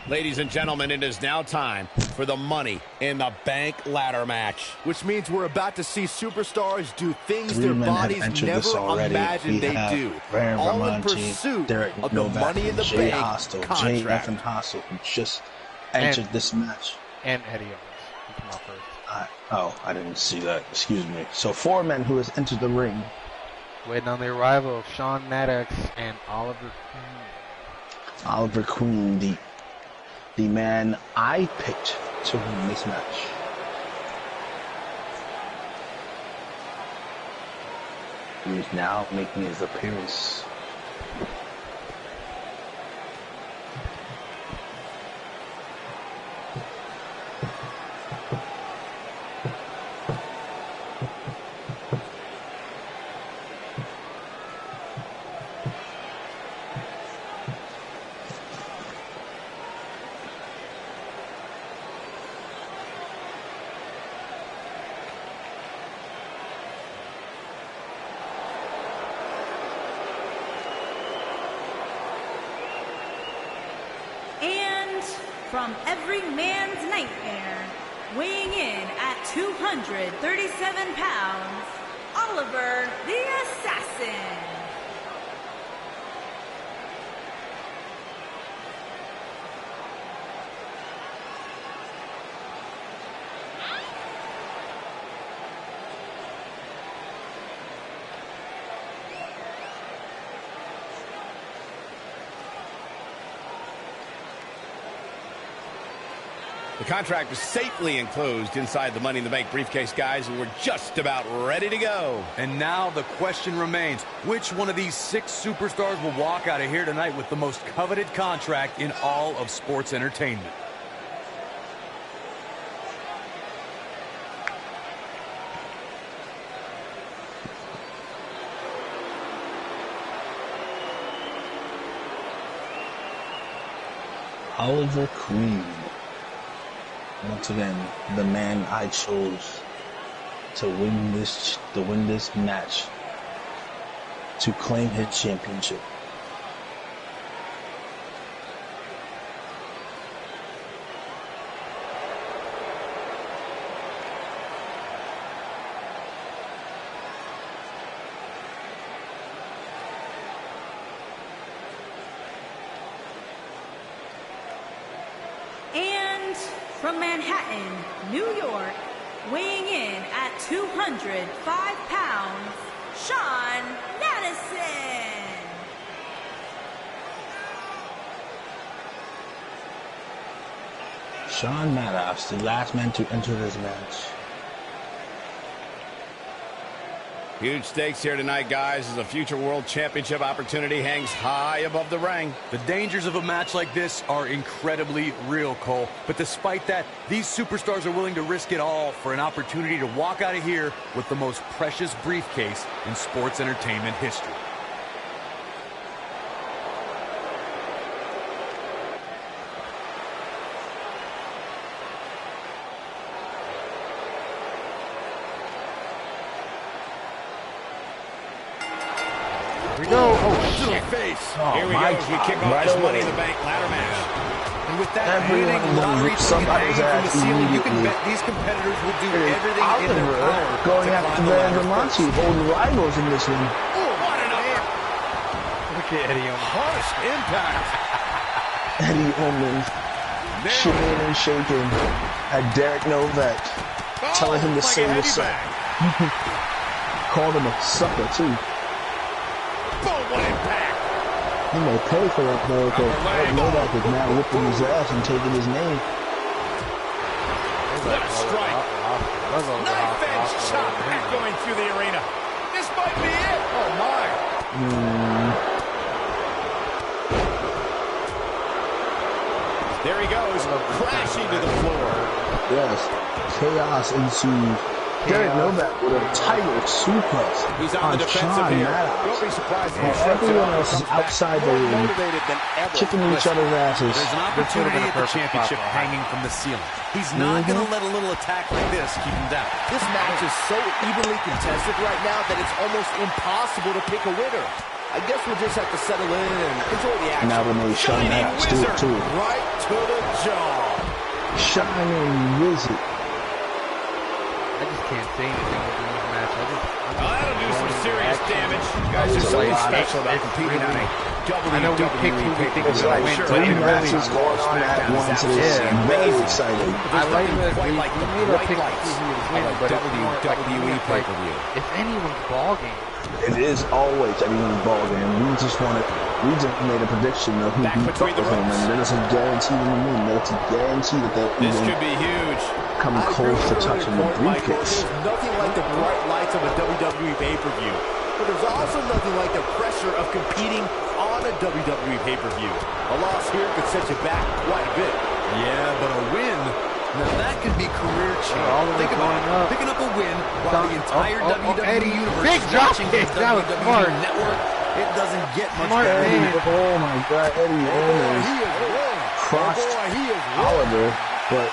Ladies and gentlemen, it is now time for the Money in the Bank ladder match, which means we're about to see superstars do things their bodies never imagined they'd do, all in pursuit of the Money in the Bank contract. Jay Hostile, who just entered this match. And Eddie Owens, who came out first. I didn't see that. Excuse me. So 4 men who has entered the ring. Waiting on the arrival of Sean Maddox and Oliver Queen. Oliver Queen, the man I picked to win this match. He is now making his appearance. From every man's nightmare, weighing in at 237 pounds, Oliver the Assassin. The contract is safely enclosed inside the Money in the Bank briefcase, guys, and we're just about ready to go. And now the question remains, which one of these 6 superstars will walk out of here tonight with the most coveted contract in all of sports entertainment? Oliver Queen. Once again, the man I chose to win this match, to claim his championship. From Manhattan, New York, weighing in at 205 pounds, Sean Madison. Sean Maddox, the last man to enter this match. Huge stakes here tonight, guys, as a future world championship opportunity hangs high above the ring. The dangers of a match like this are incredibly real, Cole. But despite that, these superstars are willing to risk it all for an opportunity to walk out of here with the most precious briefcase in sports entertainment history. Here we go. Oh, to the shit. face. Here we go as we kick off this Money in the Bank ladder match. And with that winning lottery ticket hanging from the ceiling, you can bet these competitors will do everything in their power going to after climb the ladder Monty, first. old rivals in this one. Oh, what an up! Look at Eddie Omen. Harsh impact. Eddie Omen shimmy and shaking at Derek Novak, telling him to say what's up. Called him a sucker too. Boom, what impact! He may pay for that though, because Derek Novak is now whipping his ass and taking his name. What a strike! Knife edge chop echoing through the arena. This might be it. Oh my! There he goes, crashing to the floor. Yes, chaos ensues. Derek Novak with a tiger suplex He's on on the defensive Shawn here. Maddox. Don't be surprised if he While shrugs it everyone off else and is comes back outside the more ring, motivated than ever. kicking each other's asses. There's an opportunity at the championship hanging from the ceiling. He's not going to let a little attack like this keep him down. This match is so evenly contested right now that it's almost impossible to pick a winner. I guess we'll just have to settle in and enjoy the action. Now we made Shawn Shining Maddox do it Wizard, too. Right to the jaw. Shining Wizard. I just can't say anything with this match. Well, that'll do some serious damage. You guys are so special about competing on a I know we picked who we think is It's going to like win, but three it really matches going on at once. It is very exciting. I like that quite we like the made a bright pick lights who he was of winning, a but it's more like WWE pay-per-view. It's anyone's ball game. It is always anyone's ball game. We just made a prediction of who Back beat between the both of them, ropes. and that is a guarantee in the win. That's a guarantee that they'll This even could be huge. come close to touching the briefcase. There's nothing like the bright lights of a WWE pay-per-view. But there's also nothing like the pressure of competing on a WWE pay-per-view. A loss here could set you back quite a bit. Yeah, but a win, now that could be career change. all the way Think about going it. up. Picking up a win while the entire WWE Eddie, universe big is drop watching kick. the That was WWE smart. network. It doesn't get much Smart better. man. Oh my God, Eddie Owens He is rolling. crossed He is rolling. Oliver, but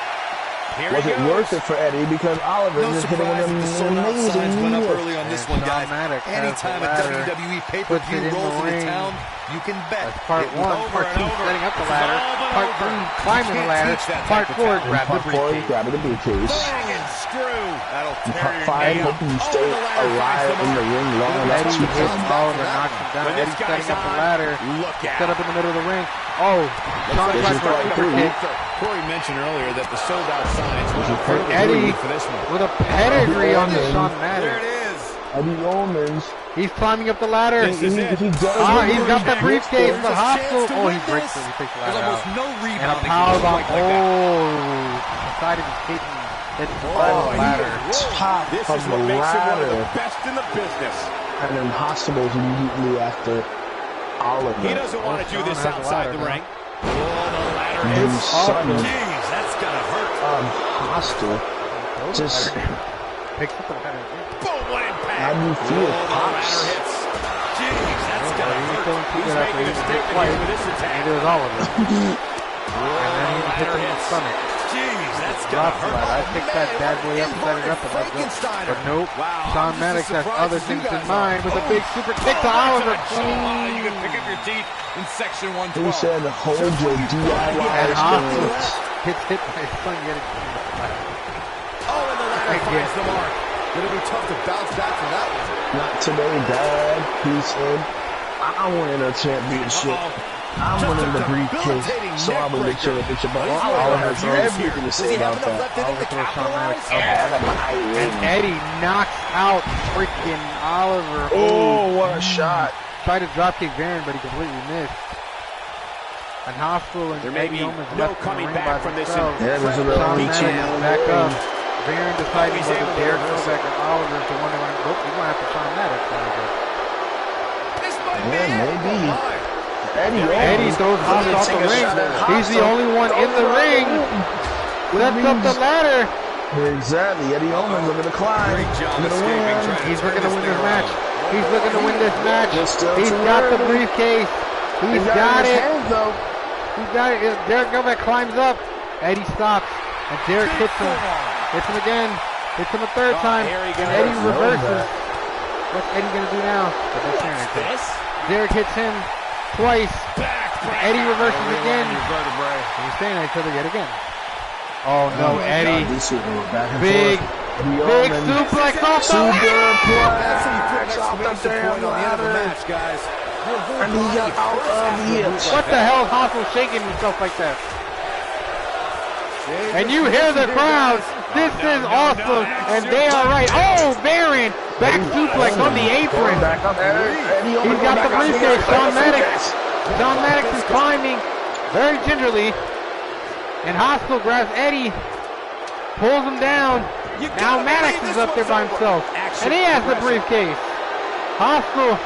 Here was he it goes. worth it for Eddie? Because Oliver No just hit him surprise with that the an sold-out signs amazing went up knee. early on this And one, Shawn guys. Maddox has Anytime the a ladder, WWE puts pay-per-view it in rolls the into ring. town, you can bet That's part it was one. over Part and two, over. setting up the It's ladder. all but Part over. three, You climbing the can't ladder. teach that Part type of four, talent. grab the Part four, briefcase. grabbing the briefcase. Bang and screw. That'll tear Part your five, name. hoping you Oh, stay the ladder alive finds the in the mark. ring long enough Eddie to hits come. Oliver, knocks him down. When this Eddie's guy's setting up the on, ladder. look out. Set up in the middle of the ring. Oh, Shawn this tries is for a part super three. kick. Corey mentioned earlier that the sold-out signs were This is very part Eddie for this one. with a pedigree on the Shawn There it Maddox. is. Eddie Owens. He's climbing up the ladder. This is it. He does Ah, win he's the got the briefcase, There's the a hospital. chance to Oh, he win breaks this. it. He takes the There's ladder almost out. no And a rebounding. power bomb. Like that. Oh, decided to take him. Hits the side of the ladder. Top This of is the what makes him one of the ladder. best in the business. And then hospitals immediately after Oliver. He doesn't want to do Shawn this has a outside ladder the now. ring. Oh, the ladder New hits. son Jeez, that's gonna hurt. hostile. Just Picks up the ladder. Boom, what impact. how do you Oh, feel? the ladder Pops. hits. Jeez, that's He's gonna going hurt. to He's get after making a him. statement Twice. here with this attack. And it was Oliver. Oh, And then the he hits ladder him in the hits. stomach. Jeez, that's gonna Drops the hurt. ladder. I picked that bad boy up and set it up and let go. But nope. Wow, Shawn I'm just Maddox as has surprised other as you things in guys mind are. with a big super kick to Oliver. So high you can pick up your teeth in section He 112. said, hold your DIY And hospital experience. gets hit by his son getting hit in the ladder. Oh, and the ladder Again. finds the mark. It'll be tough to bounce back from that one. Not today, Dad. He said, I wanted a championship. I'm winning the briefcase, so I will get championship. But Oliver has everything to say about that. Oliver throws Shawn Maddox up. Out of my And ring. Eddie knocks out freaking Oliver. Oh, what a shot. Tried to dropkick Baron, but he completely missed. And Hospital and There may Eddie be Owens no left in the coming ring back by from this themselves. Yeah, there's a little Shawn reaching Maddox on back the up. ring. Baron deciding He's whether able to Derek reverse Novak or Oliver to one to one. Nope, he's going to have to Shawn Maddox now, I guess. This might be Yeah, it. maybe. Oh, my. Eddie Eddie Owens. throws Hospital off the Taking a ring. shot at He's the Hospital. only one in the ring. Sets up the ladder. Exactly. Eddie Owens looking to climb. Great job Looking to escaping, win. trying He's turn looking to this win thing this match. around. He's looking to win this match. Just still He's too got the early. briefcase. He's He's got his it. hands, though. He's got it. Derek Novak climbs up. Eddie stops. And Derek hits him. Hits him again. Hits him a third Oh, time. here he And goes. Eddie reverses. What's Eddie gonna do now? Derek hits him twice. Eddie reverses again. He's staying at each other yet again. Oh no, Eddie. Big suplex off the match, guys. And he got out of the hips. What the hell is Hostile shaking himself like that? And you hear the crowd. This is awesome. And they are right. Oh, Baron. Back suplex on the apron. He's got the briefcase. Shawn Maddox is climbing very gingerly. And Hostile grabs Eddie. Pulls him down. Now Maddox is up there by himself. And he has the briefcase. Hostile.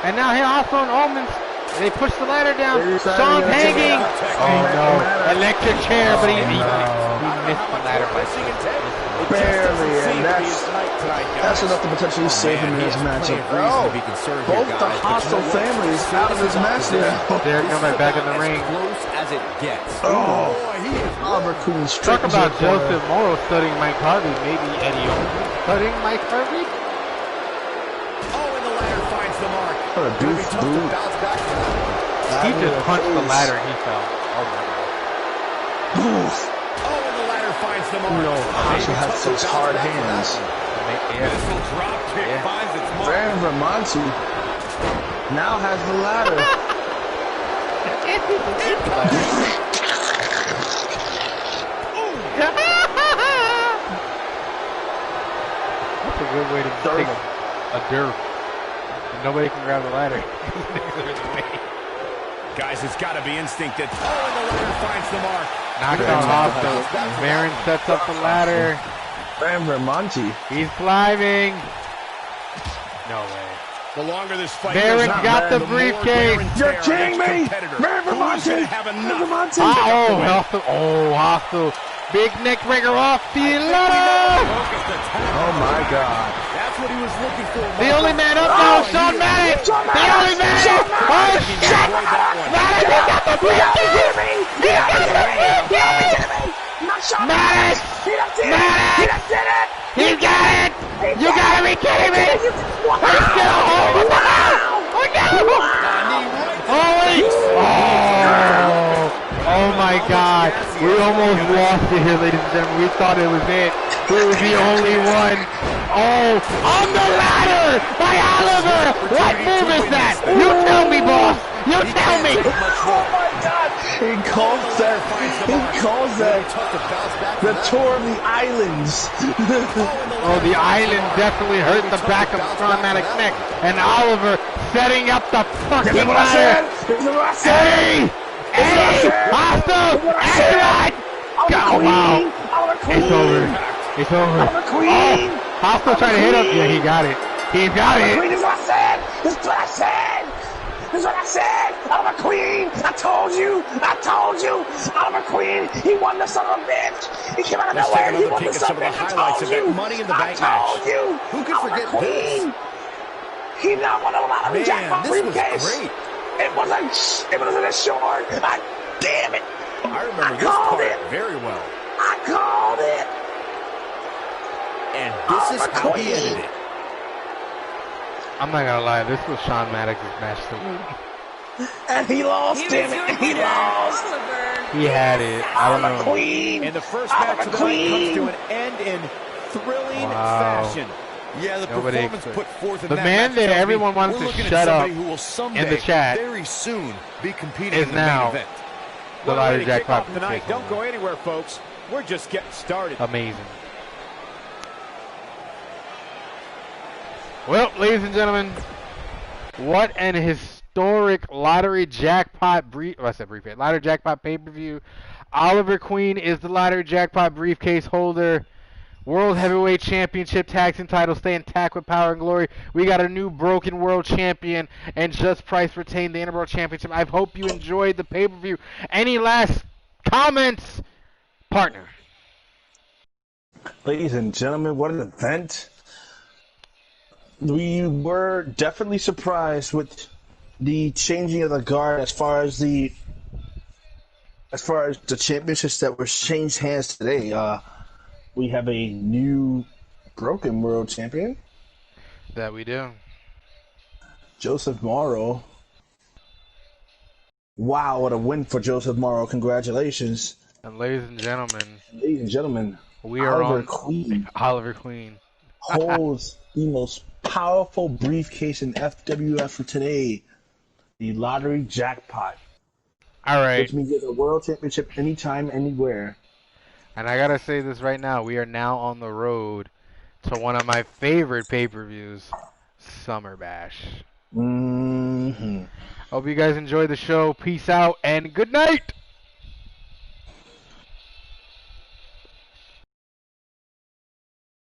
And now here Hostile and Owens. They push the ladder down. Shawn's hanging. Oh no. Electric chair, but he missed the ladder by barely, and that's enough to potentially save him in his matchup. Oh, both the Hostile families out of this match now. They're coming back in the ring. Close as it gets. Oh, Oliver Queen. Talk about Joseph Morrow studying Mike Harvey. Maybe Eddie Owens studying Mike Harvey. What a doof boot. He just punched the ladder and he fell. Oh my god. Oof. Oh, and the ladder finds the mark. No, Hostile has those hard hands. Drop kick finds its mark. Baron Vermonti now has the ladder. That's a good way to take a derp. Nobody can grab the ladder. Guys, it's got to be instinct that... Oh, and the ladder finds the mark. Knocks out Hostile. Baron sets up the ladder. Baron Vermonti. He's climbing. No way. The longer this fight Baron's got the briefcase. You're kidding me! Baron Vermonti! Hostile. Big neck breaker off the ladder. Oh my god. That's what he was looking for. The only man up now is Shawn Maddox. The only man up. Oh, shit. Maddox, he got the briefcase. He got the briefcase. Maddox. He got it. You gotta be kidding me. He's still holding the Oh my god. We almost lost it here, ladies and gentlemen. We thought it was it. It was the only one. Oh, on the ladder by Oliver. What move is that? You tell me, boss. You tell me. Oh my god. He calls that the tour of the islands. Oh, the island definitely hurt the back of Shawn Maddox's neck. And Oliver setting up the fucking ladder. Hey! Hey! Hostile! Excellent! Oh, wow. It's over. It's over. Oh, Hostile trying to hit him. Yeah, he got it. He got it. This is what I said. This is what I said. This is what I said. Oliver Queen. I told you. Oliver Queen. He won the son of a bitch. He came out of nowhere. He won the son of a bitch. I told you. Money in the bank match. You. Who could forget this? He now won a lottery jackpot briefcase. Was great. It wasn't short. Damn it. I remember this part very well. I called it. And this is how he ended it. I'm not gonna lie, this was Shawn Maddox's match to win. And he lost, damn it. He lost. He had it. I don't know. Queen. And the first match of the night comes to an end in thrilling fashion. Yeah, the performance put forth in the man that everyone wants to shut up who will in the chat very soon be competing is in the now main event. the Lottery Jackpot tonight. Don't go anywhere, folks. We're just getting started. Amazing. Well, ladies and gentlemen, what an historic Lottery Jackpot Lottery Jackpot pay-per-view. Oliver Queen is the Lottery Jackpot briefcase holder. World Heavyweight Championship tag team title stay intact with power and glory. We got a new broken world champion, and Just Price retained the Interworld Championship. I hope you enjoyed the pay-per-view. Any last comments, partner? Ladies and gentlemen, what an event. We were definitely surprised with the changing of the guard as far as the championships that were changed hands today. We have a new broken world champion. That we do. Joseph Morrow. Wow, what a win for Joseph Morrow. Congratulations. And ladies and gentlemen, we are Oliver on Queen. Oliver Queen. Holds the most powerful briefcase in FWF for today. The lottery jackpot. All right. Which means it's a world championship anytime, anywhere. And I gotta say this right now, we are now on the road to one of my favorite pay-per-views, Summer Bash. Mm-hmm. Hope you guys enjoyed the show. Peace out and good night!